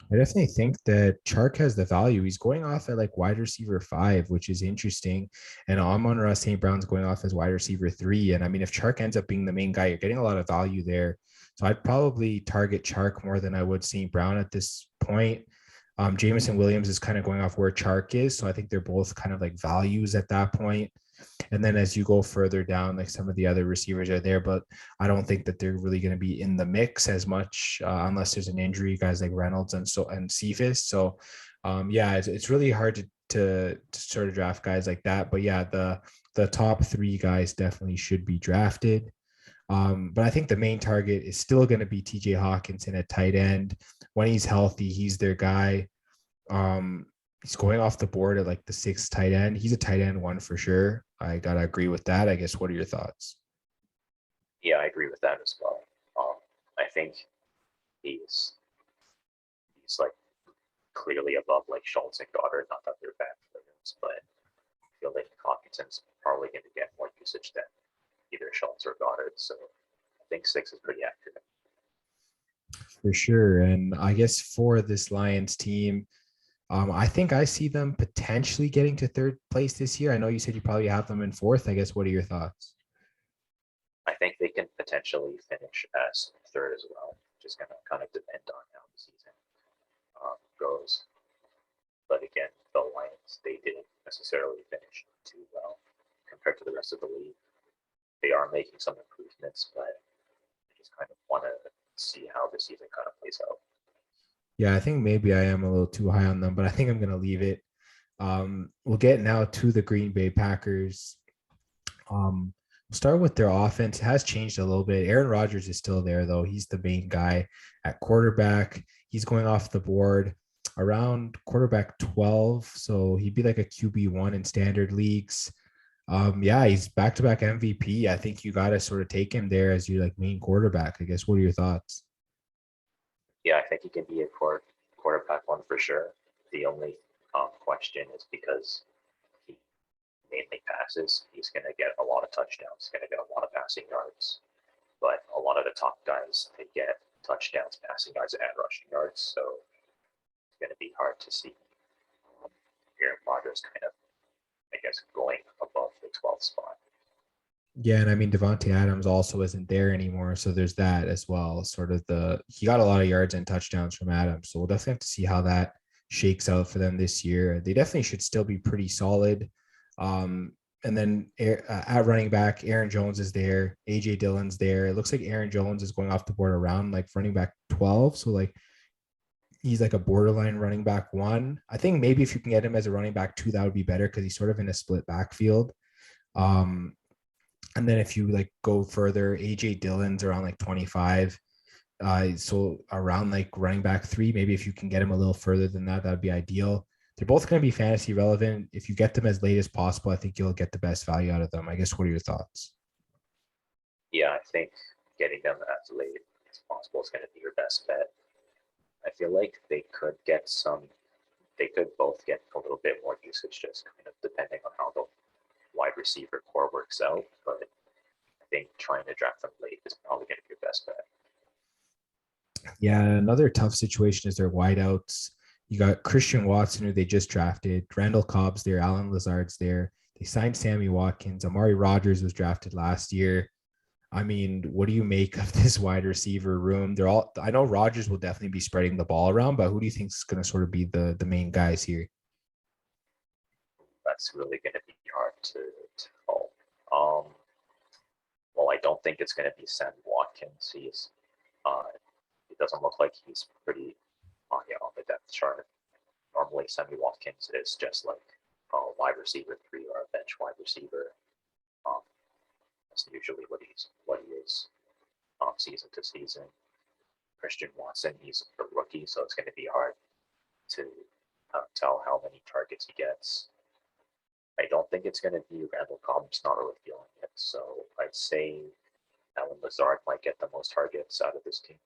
I definitely think that Chark has the value. He's going off at like wide receiver 5, which is interesting. And Amon-Ra St. Brown's going off as wide receiver 3. And I mean, if Chark ends up being the main guy, you're getting a lot of value there. So I'd probably target Chark more than I would St. Brown at this point. Jameson Williams is kind of going off where Chark is. So I think they're both kind of like values at that point. And then as you go further down, like some of the other receivers are there, but I don't think that they're really going to be in the mix as much unless there's an injury, guys like Reynolds and Cephas. So yeah, it's really hard to sort of draft guys like that. But yeah, the top 3 guys definitely should be drafted. But I think the main target is still going to be TJ Hawkinson at tight end. When he's healthy, he's their guy. He's going off the board at like the 6th tight end. He's a tight end one for sure. I gotta agree with that. I guess, what are your thoughts? Yeah, I agree with that as well. I think he's like clearly above like Schultz and Goddard. Not that they're bad players, but I feel like Hawkinson's probably going to get more usage than either Schultz or Goddard. So I think 6 is pretty accurate. For sure. And I guess for this Lions team, I think I see them potentially getting to 3rd place this year. I know you said you probably have them in 4th. I guess, what are your thoughts? I think they can potentially finish as 3rd as well. Just going to kind of depend on how the season goes. But again, the Lions, they didn't necessarily finish too well compared to the rest of the league. They are making some improvements, but I just kind of want to see how the season kind of plays out. Yeah, I think maybe I am a little too high on them, but I think I'm going to leave it. We'll get now to the Green Bay Packers. We'll start with their offense. It has changed a little bit. Aaron Rodgers is still there, though. He's the main guy at quarterback. He's going off the board around quarterback 12. So he'd be like a QB1 in standard leagues. Yeah, he's back-to-back MVP. I think you got to sort of take him there as your like main quarterback. I guess, what are your thoughts? Yeah, I think he can be a quarterback one for sure. The only question is because he mainly passes, he's going to get a lot of touchdowns. He's going to get a lot of passing yards. But a lot of the top guys, they get touchdowns, passing yards, and rushing yards. So it's going to be hard to see Aaron Rodgers kind of, I guess, going above the 12th spot. Yeah, and I mean Devontae Adams also isn't there anymore, so there's that as well. Sort of he got a lot of yards and touchdowns from Adams, so we'll definitely have to see how that shakes out for them this year. They definitely should still be pretty solid. And then at running back, Aaron Jones is there, AJ Dillon's there. It looks like Aaron Jones is going off the board around like running back 12, so like he's like a borderline running back one. I think maybe if you can get him as a running back two, that would be better because he's sort of in a split backfield. Um, and then if you like go further, AJ Dillon's around like 25. So around like running back three, maybe if you can get him a little further than that, that'd be ideal. They're both going to be fantasy relevant. If you get them as late as possible, I think you'll get the best value out of them. I guess, what are your thoughts? Yeah, I think getting them as late as possible is going to be your best bet. I feel like they could both get a little bit more usage, just kind of depending on how the wide receiver core works out. But I think trying to draft them late is probably going to be your best bet. Yeah, another tough situation is their wideouts. You got Christian Watson, who they just drafted. Randall Cobb's there. Alan Lazard's there. They signed Sammy Watkins. Amari Rogers was drafted last year. I mean, what do you make of this wide receiver room? I know Rogers will definitely be spreading the ball around, but who do you think is going to sort of be the main guys here? That's really going to be hard to tell. Well, I don't think it's going to be Sammy Watkins. It doesn't look like he's pretty high on the depth chart. Normally, Sammy Watkins is just like a wide receiver three or a bench wide receiver. Um, that's usually what he is season to season. Christian Watson, he's a rookie, so it's going to be hard to tell how many targets he gets. I don't think it's going to be Randall Cobb. I'm just not really feeling it. So I'd say Alan Lazard might get the most targets out of this team.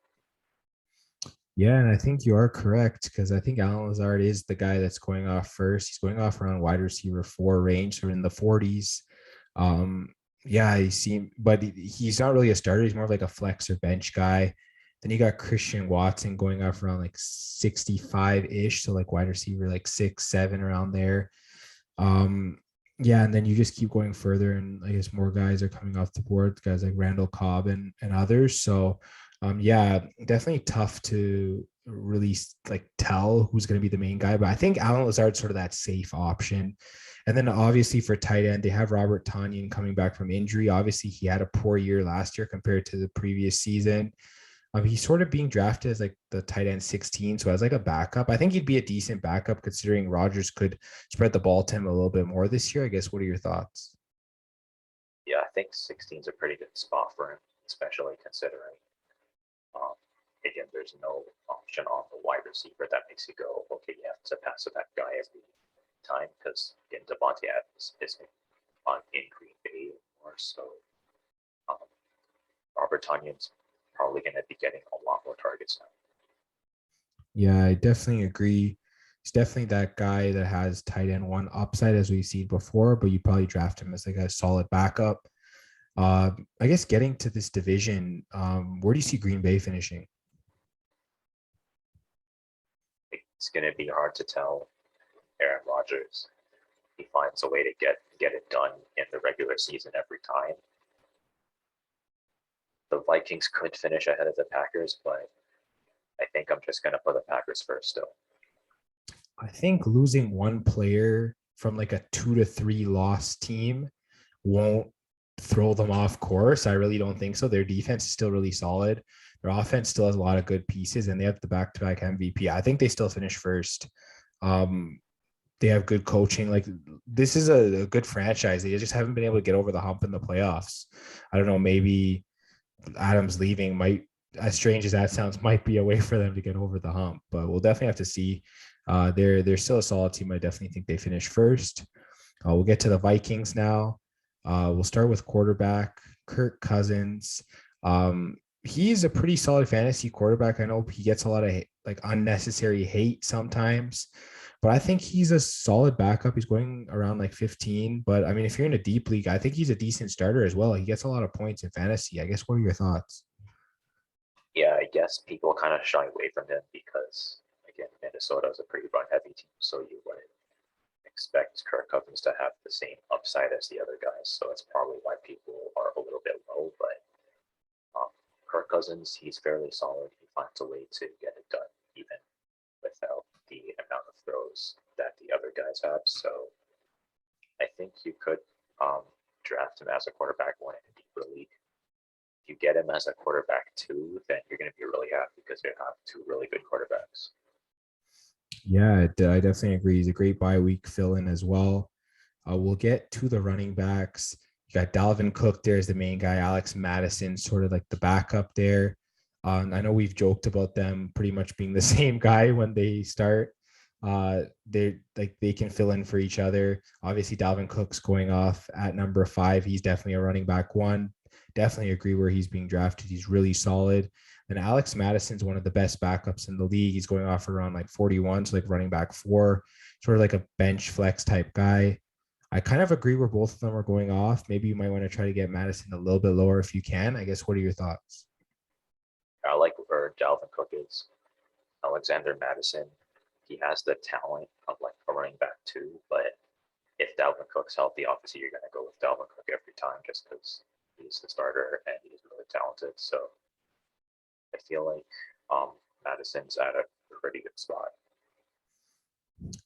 Yeah, and I think you are correct because I think Alan Lazard is the guy that's going off first. He's going off around wide receiver four range, so in the 40s. Yeah, but he's not really a starter. He's more of like a flex or bench guy. Then you got Christian Watson going off around like 65 ish, so like wide receiver like 6, 7 around there. Um, yeah, and then you just keep going further, and I guess more guys are coming off the board, guys like Randall Cobb and others. So yeah, definitely tough to really like tell who's going to be the main guy, but I think Alan Lazard's sort of that safe option. And then obviously for tight end, they have Robert Tonyan coming back from injury. Obviously, he had a poor year last year compared to the previous season. He's sort of being drafted as like the tight end 16, so as like a backup. I think he'd be a decent backup considering Rodgers could spread the ball to him a little bit more this year. I guess, what are your thoughts? Yeah, I think 16 is a pretty good spot for him, especially considering Um, again, there's no option on the wide receiver that makes you go, okay, you have to pass to that guy every time because again, Devontae Adams isn't on in Green Bay anymore. So um, Robert Tonyan's probably going to be getting a lot more targets now. Yeah, I definitely agree. He's definitely that guy that has tight end one upside as we've seen before, but you probably draft him as like a solid backup. I guess getting to this division, where do you see Green Bay finishing? It's going to be hard to tell. Aaron Rodgers, he finds a way to get it done in the regular season every time. The Vikings could finish ahead of the Packers, but I think I'm just going to put the Packers first still. I think losing one player from like a 2 to 3 loss team won't throw them off course. I really don't think so. Their defense is still really solid. Their offense still has a lot of good pieces, and they have the back-to-back MVP. I think they still finish first. They have good coaching. Like this is a good franchise. They just haven't been able to get over the hump in the playoffs. I don't know. Maybe Adams leaving might, as strange as that sounds, might be a way for them to get over the hump. But we'll definitely have to see. They're still a solid team. I definitely think they finish first. We'll get to the Vikings now. We'll start with quarterback Kirk Cousins. He's a pretty solid fantasy quarterback. I know he gets a lot of like unnecessary hate sometimes, but I think he's a solid backup. He's going around like 15. But I mean, if you're in a deep league, I think he's a decent starter as well. He gets a lot of points in fantasy. I guess, what are your thoughts? Yeah, I guess people kind of shy away from him because, again, Minnesota is a pretty run heavy team, so you wouldn't expect Kirk Cousins to have the same upside as the other guys. So that's probably why people are Cousins, he's fairly solid. He finds a way to get it done, even without the amount of throws that the other guys have. So I think you could draft him as a quarterback one in a deeper league. If you get him as a quarterback 2, then you're going to be really happy because you have 2 really good quarterbacks. Yeah, I definitely agree. He's a great bye week fill-in as well. We'll get to the running backs. You got Dalvin Cook there as the main guy. Alex Madison, sort of like the backup there. I know we've joked about them pretty much being the same guy when they start. They can fill in for each other. Obviously, Dalvin Cook's going off at number 5. He's definitely a running back 1. Definitely agree where he's being drafted. He's really solid. And Alex Madison's one of the best backups in the league. He's going off around like 41, so like running back 4, sort of like a bench flex type guy. I kind of agree where both of them are going off. Maybe you might want to try to get Madison a little bit lower if you can. I guess, what are your thoughts? I like where Dalvin Cook is. Alexander Madison, he has the talent of like a running back 2, but if Dalvin Cook's healthy, obviously you're going to go with Dalvin Cook every time just because he's the starter and he's really talented. So I feel like Madison's at a pretty good spot.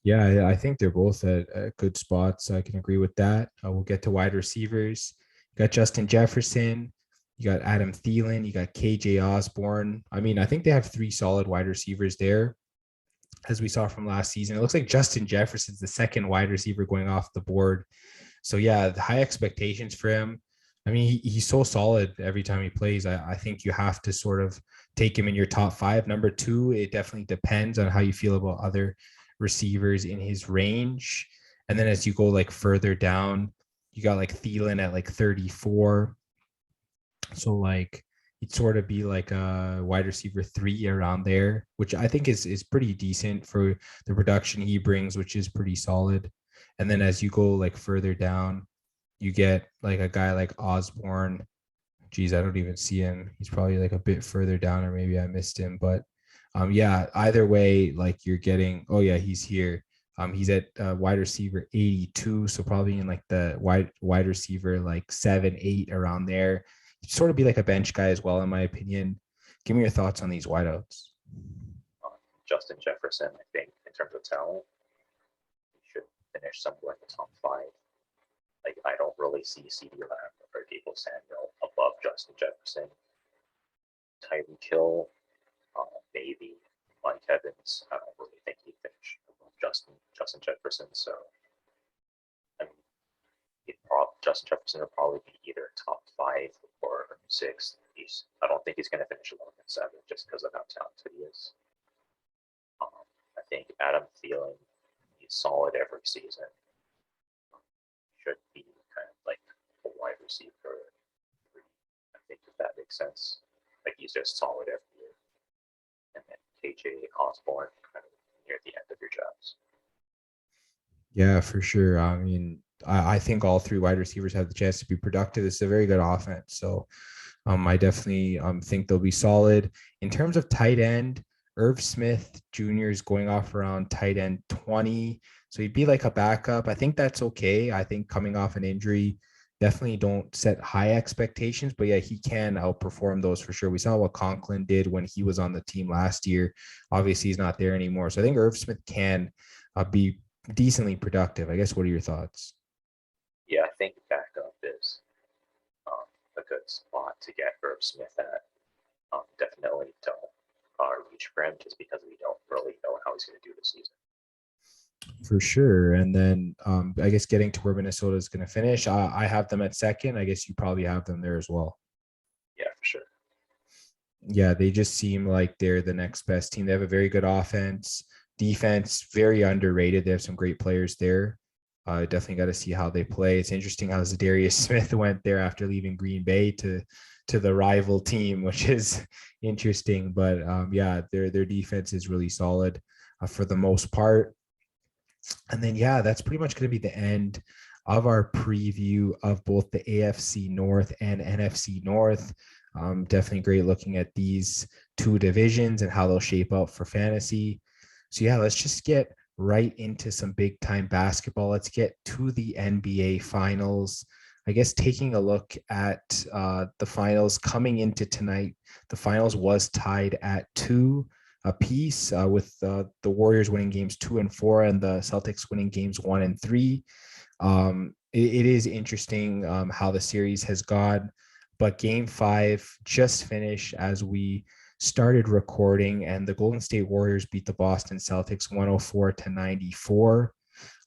Yeah, I think they're both at good spots. I can agree with that. We'll get to wide receivers. You got Justin Jefferson. You got Adam Thielen. You got KJ Osborne. I mean, I think they have 3 solid wide receivers there, as we saw from last season. It looks like Justin Jefferson's the second wide receiver going off the board. So, yeah, the high expectations for him. I mean, he's so solid every time he plays. I think you have to sort of take him in your top 5. Number 2, it definitely depends on how you feel about other receivers in his range. And then as you go like further down, you got like Thielen at like 34. So like he'd sort of be like a wide receiver 3 around there, which I think is pretty decent for the production he brings, which is pretty solid. And then as you go like further down, you get like a guy like Osborne. Geez, I don't even see him. He's probably like a bit further down, or maybe I missed him. But yeah, either way, like you're getting, oh yeah, he's here. He's at wide receiver 82, so probably in like the wide receiver like 7, 8 around there. He'd sort of be like a bench guy as well, in my opinion. Give me your thoughts on these wideouts. Justin Jefferson, I think, in terms of talent, he should finish somewhere in the top 5. Like, I don't really see CeeDee Lamb or Deebo Samuel above Justin Jefferson. Tyreek Hill, maybe Mike Evans. I don't really think he'd finish above Justin Jefferson. So, I mean, Justin Jefferson will probably be either top 5 or 6. I don't think he's going to finish lower than 7 just because of how talented he is. I think Adam Thielen, he's solid every season. Should be kind of like a wide receiver 3. I think if that makes sense. Like he's just solid every year. And then KJ Osborne kind of near the end of your jobs. Yeah, for sure. I mean, I think all 3 wide receivers have the chance to be productive. It's a very good offense. So I definitely think they'll be solid. In terms of tight end, Irv Smith Jr. is going off around tight end 20. So he'd be like a backup. I think that's okay. I think coming off an injury, definitely don't set high expectations, but yeah, he can outperform those for sure. We saw what Conklin did when he was on the team last year. Obviously, he's not there anymore. So I think Irv Smith can be decently productive. I guess, what are your thoughts? Yeah, I think backup is a good spot to get Irv Smith at. Definitely don't reach for him just because we don't really know how he's going to do this season. For sure. And then I guess getting to where Minnesota is going to finish, I have them at second. I guess you probably have them there as well. Yeah, for sure. Yeah, they just seem like they're the next best team. They have a very good offense, defense, very underrated. They have some great players there. Definitely got to see how they play. It's interesting how Zadarius Smith went there after leaving Green Bay to the rival team, which is interesting. But yeah, their defense is really solid for the most part. And then, yeah, that's pretty much going to be the end of our preview of both the AFC North and NFC North. Definitely great looking at these 2 divisions and how they'll shape up for fantasy. So, yeah, let's just get right into some big time basketball. Let's get to the NBA Finals. I guess taking a look at the finals coming into tonight, the finals was tied at 2 apiece, with the Warriors winning games 2 and 4 and the Celtics winning games 1 and 3. It is interesting how the series has gone, but Game 5 just finished as we started recording, and the Golden State Warriors beat the Boston Celtics 104-94.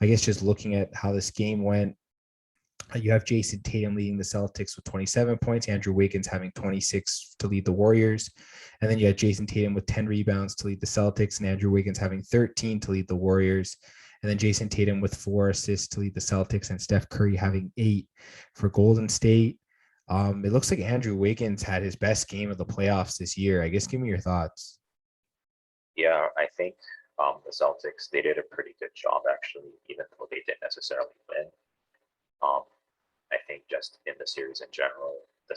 I guess just looking at how this game went, you have Jason Tatum leading the Celtics with 27 points, Andrew Wiggins having 26 to lead the Warriors. And then you had Jason Tatum with 10 rebounds to lead the Celtics, and Andrew Wiggins having 13 to lead the Warriors. And then Jason Tatum with 4 assists to lead the Celtics, and Steph Curry having 8 for Golden State. It looks like Andrew Wiggins had his best game of the playoffs this year. I guess give me your thoughts. Yeah, I think the Celtics, they did a pretty good job, actually, even though they didn't necessarily win. I think just in the series in general, I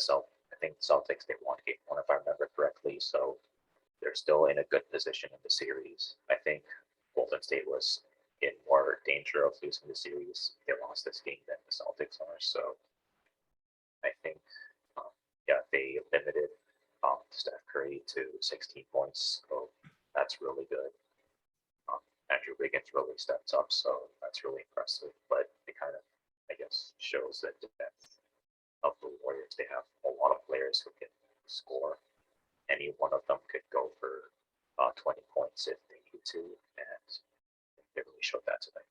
think the Celtics, they won game 1, if I remember correctly, so they're still in a good position in the series. I think Golden State was in more danger of losing the series. They lost this game than the Celtics are, so I think, they limited Steph Curry to 16 points, so that's really good. Andrew Wiggins really steps up, so that's really impressive, but it kind of, I guess, shows the depth of the Warriors. They have a lot of players who can score. Any one of them could go for 20 points if they need to, and they really showed that tonight.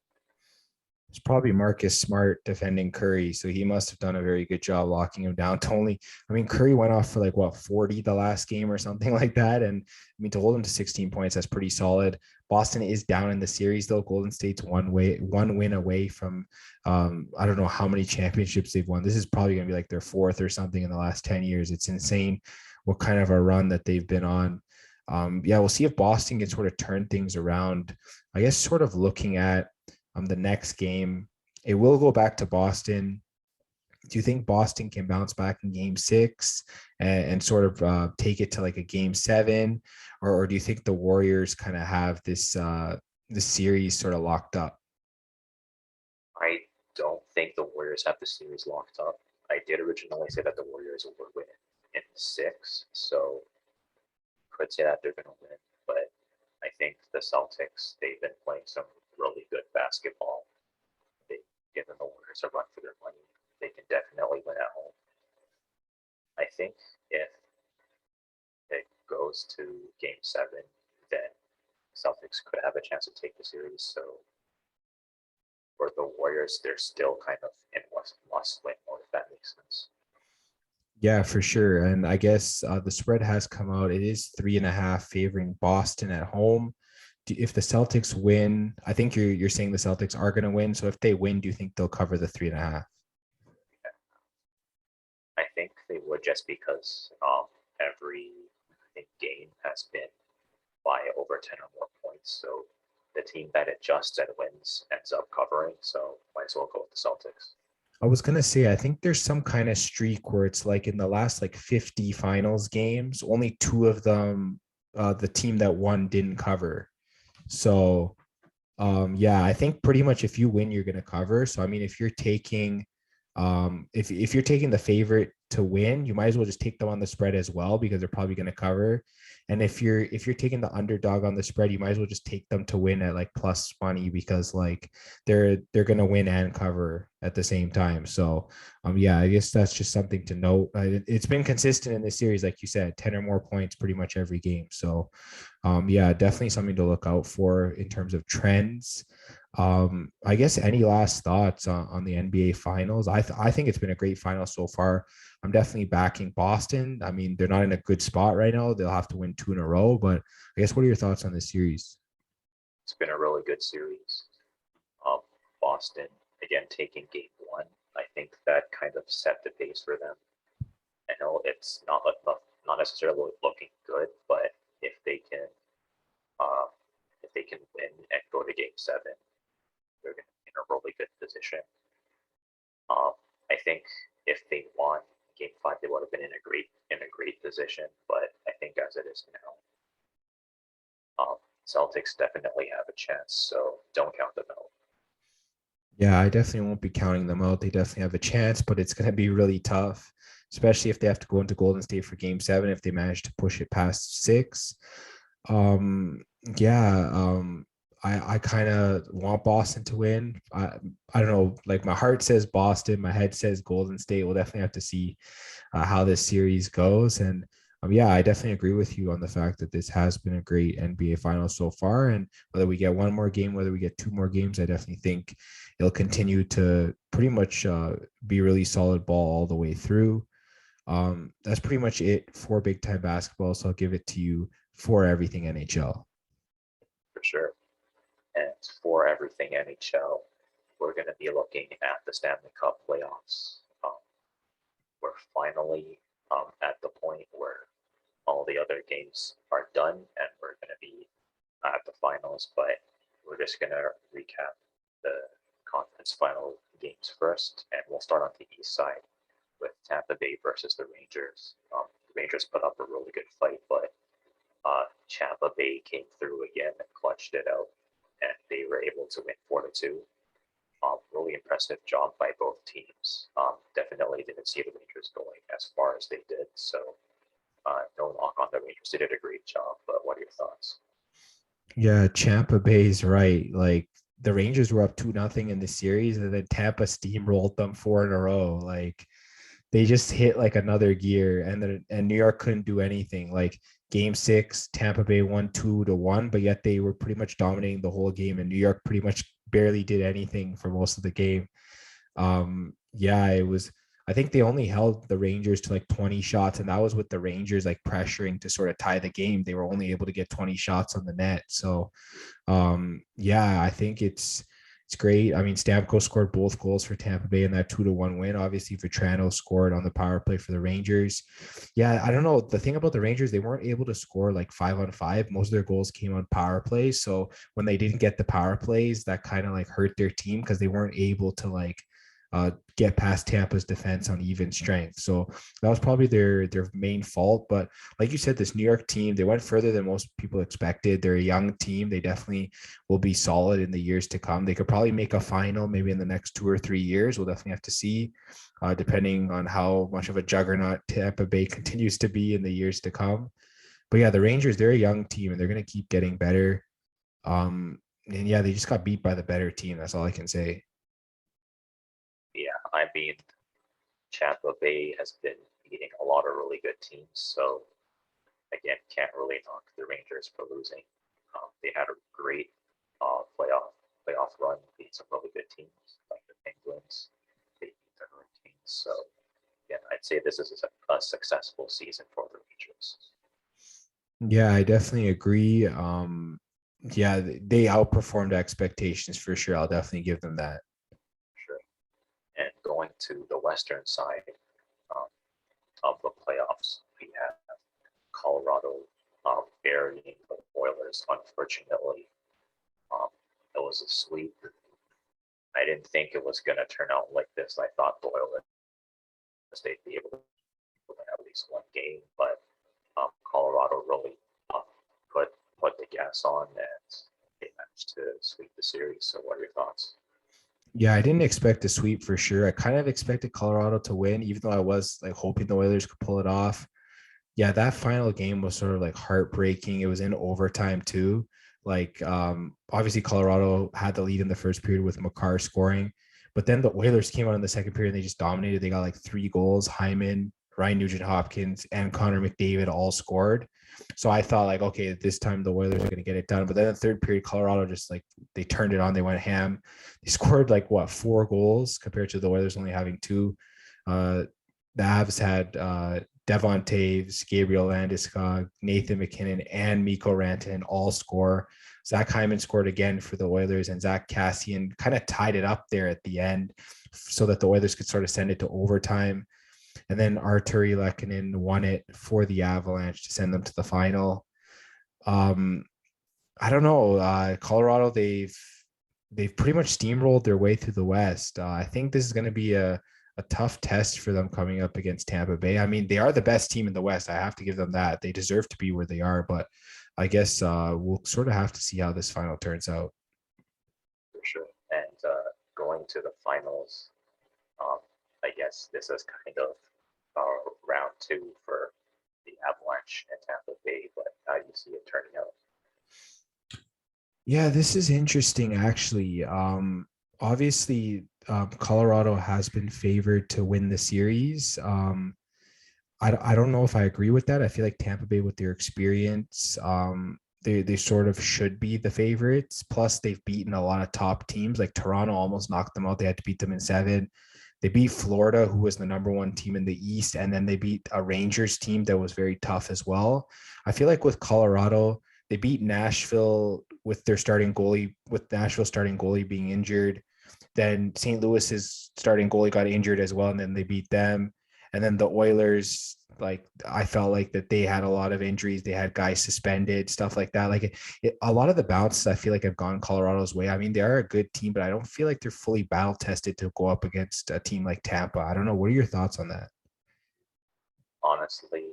It's probably Marcus Smart defending Curry, so he must have done a very good job locking him down. Curry went off for 40 the last game or something like that, and to hold him to 16 points, that's pretty solid. Boston is down in the series though. Golden State's one win away from I don't know how many championships they've won. This is probably going to be like their 4th or something in the last 10 years. It's insane what kind of a run that they've been on. We'll see if Boston can sort of turn things around. I guess sort of looking at the next game, it will go back to Boston. Do you think Boston can bounce back in game 6 and sort of take it to like a game 7, or do you think the Warriors kind of have this series sort of locked up? I don't think the Warriors have the series locked up. I did originally say that the Warriors would win in 6, so could say that they're going to win, but I think the Celtics, they've been playing some really good basketball. They've given the Warriors a run for their money. They can definitely win at home. I think if it goes to game 7, then Celtics could have a chance to take the series. So for the Warriors, they're still kind of in must-win mode, if that makes sense. Yeah, for sure. And I guess the spread has come out. It is 3.5 favoring Boston at home. If the Celtics win, I think you're saying the Celtics are going to win. So if they win, do you think they'll cover the 3.5? I think they would, just because every game has been by over 10 or more points. So the team that adjusts and wins ends up covering. So might as well go with the Celtics. I was going to say, I think there's some kind of streak where it's like in the last 50 finals games, only 2 of them, the team that won didn't cover. So, I think pretty much if you win, you're going to cover. So, if you're taking, if you're taking the favorite to win, you might as well just take them on the spread as well, because they're probably going to cover. And if you're taking the underdog on the spread, you might as well just take them to win at plus money, because they're going to win and cover at the same time. So I guess that's just something to note. It's been consistent in this series, like you said, 10 or more points pretty much every game. So definitely something to look out for in terms of trends. I guess any last thoughts on the NBA Finals? I think it's been a great final so far. I'm definitely backing Boston. They're not in a good spot right now. They'll have to win 2 in a row. But I guess, what are your thoughts on this series? It's been a really good series. Boston, again, taking game 1. I think that kind of set the pace for them. I know it's not necessarily looking good, but if they can win and go to game 7, they're going to be in a really good position. I think if they won game 5, they would have been in a great position. But I think as it is now, Celtics definitely have a chance. So don't count them out. Yeah, I definitely won't be counting them out. They definitely have a chance, but it's going to be really tough, especially if they have to go into Golden State for Game 7 if they manage to push it past 6. Um, yeah, I kind of want Boston to win. I don't know, like my heart says Boston, my head says Golden State. We'll definitely have to see how this series goes. And yeah, I definitely agree with you on the fact that this has been a great NBA final so far. And whether we get one more game, whether we get two more games, I definitely think it'll continue to pretty much be really solid ball all the way through. That's pretty much it for big time basketball. So I'll give it to you for everything NHL. for sure. And for everything NHL, we're going to be looking at the Stanley Cup playoffs. We're finally at the point where all the other games are done and we're going to be at the finals, but we're just going to recap the conference final games first, and we'll start on the east side with Tampa Bay versus the Rangers. The Rangers put up a really good fight, but Tampa Bay came through again and clutched it out, and they were able to win 4-2. Really impressive job by both teams. Definitely didn't see the Rangers going as far as they did, so no knock on the Rangers. They did a great job, but what are your thoughts? Yeah, Tampa Bay's right. Like the Rangers were up 2-0 in the series, and then Tampa steamrolled them 4 in a row. Like they just hit like another gear, and New York couldn't do anything. Like game 6, Tampa Bay won 2-1, but yet they were pretty much dominating the whole game, and New York pretty much barely did anything for most of the game. Yeah, it was. I think they only held the Rangers to like 20 shots, and that was with the Rangers like pressuring to sort of tie the game. They were only able to get 20 shots on the net. So yeah, I think it's great. I mean, Stamkos scored both goals for Tampa Bay in that 2-1 win. Obviously, Vetrano scored on the power play for the Rangers. Yeah, I don't know. The thing about the Rangers, they weren't able to score like 5-on-5. Most of their goals came on power plays. So when they didn't get the power plays, that kind of like hurt their team because they weren't able to like get past Tampa's defense on even strength. So that was probably their main fault. But like you said, this New York team, they went further than most people expected. They're a young team. They definitely will be solid in the years to come. They could probably make a final maybe in the next 2 or 3 years. We'll definitely have to see, depending on how much of a juggernaut Tampa Bay continues to be in the years to come. But yeah, the Rangers, they're a young team and they're going to keep getting better. And yeah, they just got beat by the better team. That's all I can say. Yeah, I mean, Tampa Bay has been beating a lot of really good teams, so again, can't really knock the Rangers for losing. They had a great playoff run, beat some really good teams like the Penguins. They beat the Hurricanes. So yeah, I'd say this is a successful season for the Rangers. Yeah, I definitely agree. Yeah, they outperformed expectations for sure. I'll definitely give them that. Sure. And going to the Western side um, of the playoffs, we have Colorado burying the Oilers. Unfortunately, um, it was a sweep. I didn't think it was going to turn out like this. I thought the Oilers they'd be able to win at least one game, but Colorado really um, put put the gas on and they managed to sweep the series. So, what are your thoughts? Yeah, I didn't expect a sweep for sure. I kind of expected Colorado to win, even though I was like hoping the Oilers could pull it off. Yeah, that final game was sort of like heartbreaking. It was in overtime too. Like obviously Colorado had the lead in the first period with Makar scoring, but then the Oilers came out in the second period and they just dominated. They got like 3 goals. Hyman, Ryan Nugent Hopkins, and Connor McDavid all scored. So I thought like, okay, this time the Oilers are going to get it done. But then in the third period, Colorado just like they turned it on. They went ham. They scored like what 4 goals compared to the Oilers only having 2. The Avs had Devon Taves, Gabriel Landeskog, Nathan McKinnon, and Mikko Rantanen all score. Zach Hyman scored again for the Oilers, and Zach Kassian kind of tied it up there at the end so that the Oilers could sort of send it to overtime. And then Arturi Lehkonen won it for the Avalanche to send them to the final. Um, I don't know. Colorado, they've pretty much steamrolled their way through the West. I think this is going to be a tough test for them coming up against Tampa Bay. I mean, they are the best team in the West. I have to give them that. They deserve to be where they are, but I guess we'll sort of have to see how this final turns out. For sure. And going to the finals. I guess this is kind of round 2 for the Avalanche and Tampa Bay, but how do you see it turning out? Yeah, this is interesting actually. Obviously, Colorado has been favored to win the series. I don't know if I agree with that. I feel like Tampa Bay, with their experience, they sort of should be the favorites. Plus, they've beaten a lot of top teams. Like Toronto almost knocked them out. They had to beat them in 7. They beat Florida, who was the number 1 team in the East, and then they beat a Rangers team that was very tough as well. I feel like with Colorado, they beat Nashville with their starting goalie, with Nashville starting goalie being injured. Then St. Louis's starting goalie got injured as well, and then they beat them. And then the Oilers, like I felt like that they had a lot of injuries. They had guys suspended, stuff like that. Like a lot of the bounces I feel like have gone Colorado's way. I mean, they are a good team, but I don't feel like they're fully battle tested to go up against a team like Tampa. I don't know. What are your thoughts on that? Honestly,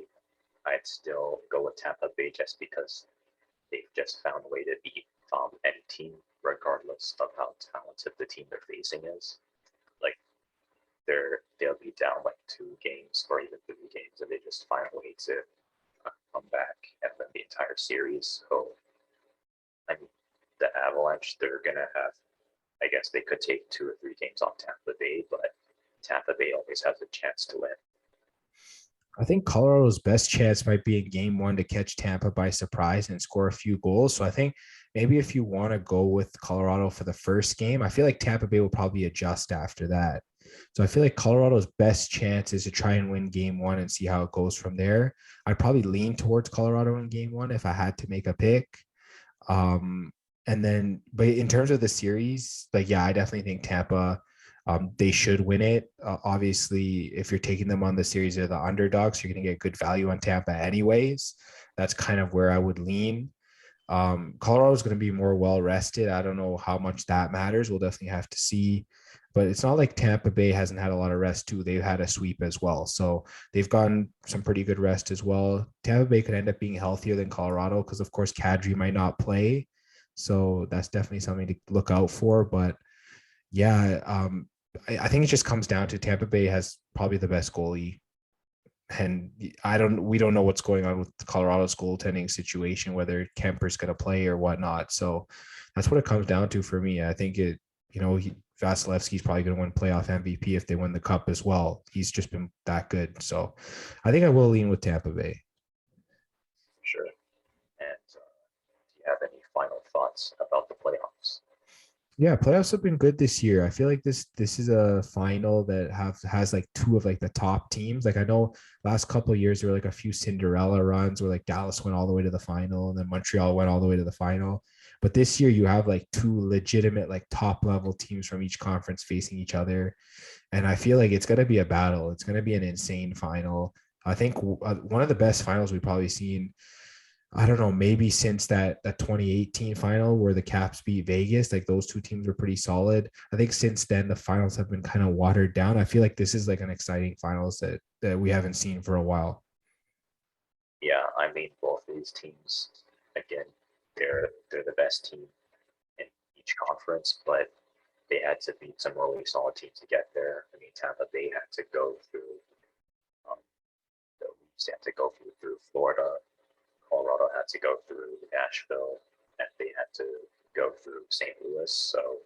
I'd still go with Tampa Bay just because they've just found a way to beat any team, regardless of how talented the team they're facing is. Like they'll be down like 2 games or even 3 games, and they just find a way to come back and win the entire series. So, I mean, the Avalanche, they're gonna have. I guess they could take 2 or 3 games off Tampa Bay, but Tampa Bay always has a chance to win. I think Colorado's best chance might be in game 1 to catch Tampa by surprise and score a few goals. So I think maybe if you want to go with Colorado for the first game, I feel like Tampa Bay will probably adjust after that. So I feel like Colorado's best chance is to try and win game 1 and see how it goes from there. I'd probably lean towards Colorado in game 1 if I had to make a pick. And then, but in terms of the series, like, yeah, I definitely think Tampa, they should win it. Obviously, if you're taking them on the series, they're the underdogs. You're going to get good value on Tampa anyways. That's kind of where I would lean. Colorado is going to be more well rested. I don't know how much that matters. We'll definitely have to see. But it's not like Tampa Bay hasn't had a lot of rest too. They've had a sweep as well. So they've gotten some pretty good rest as well. Tampa Bay could end up being healthier than Colorado because, of course, Kadri might not play. So that's definitely something to look out for. But yeah, I think it just comes down to Tampa Bay has probably the best goalie. And we don't know what's going on with Colorado's goaltending situation, whether Kemper's going to play or whatnot. So that's what it comes down to for me. I think Vasilevsky's probably going to win playoff MVP if they win the cup as well. He's just been that good. So I think I will lean with Tampa Bay. Sure. And do you have any final thoughts about the playoffs? Yeah, playoffs have been good this year. I feel like this is a final that has like 2 of like the top teams. Like I know last couple of years there were like a few Cinderella runs where like Dallas went all the way to the final and then Montreal went all the way to the final. But this year you have like 2 legitimate like top level teams from each conference facing each other. And I feel like it's going to be a battle. It's going to be an insane final. I think one of the best finals we've probably seen, I don't know, maybe since that 2018 final where the Caps beat Vegas. Like those 2 teams were pretty solid. I think since then the finals have been kind of watered down. I feel like this is like an exciting finals that we haven't seen for a while. Yeah, I mean, both of these teams, again, they're the best team in each conference, but they had to beat some really solid teams to get there. I mean, Tampa Bay had to go through the Leafs had to go through Florida. Colorado had to go through Nashville, and they had to go through St. Louis. So,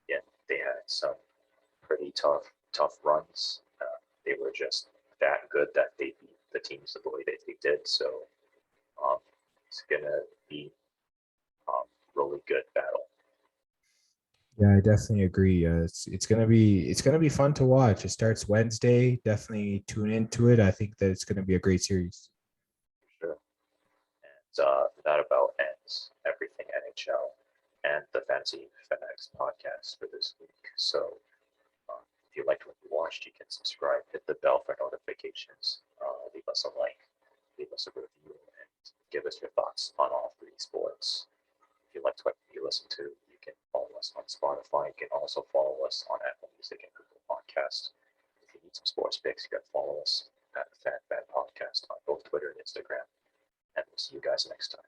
yeah, they had some pretty tough runs. They were just that good that they beat the teams the way that they did. So, it's gonna be really good battle. Yeah, I definitely agree. It's gonna be fun to watch. It starts Wednesday. Definitely tune into it. I think that it's gonna be a great series. Sure. And that about ends everything NHL and the Fantasy Fanatics Podcast for this week. So if you liked what you watched, you can subscribe, hit the bell for notifications, leave us a like, leave us a review, and give us your thoughts on all 3 sports. If you liked what you listened to, you can follow us on Spotify. You can also follow us on Apple Music and Google Podcasts. If you need some sports picks, you can follow us at the Fan Podcast on both Twitter and Instagram. And we'll see you guys next time.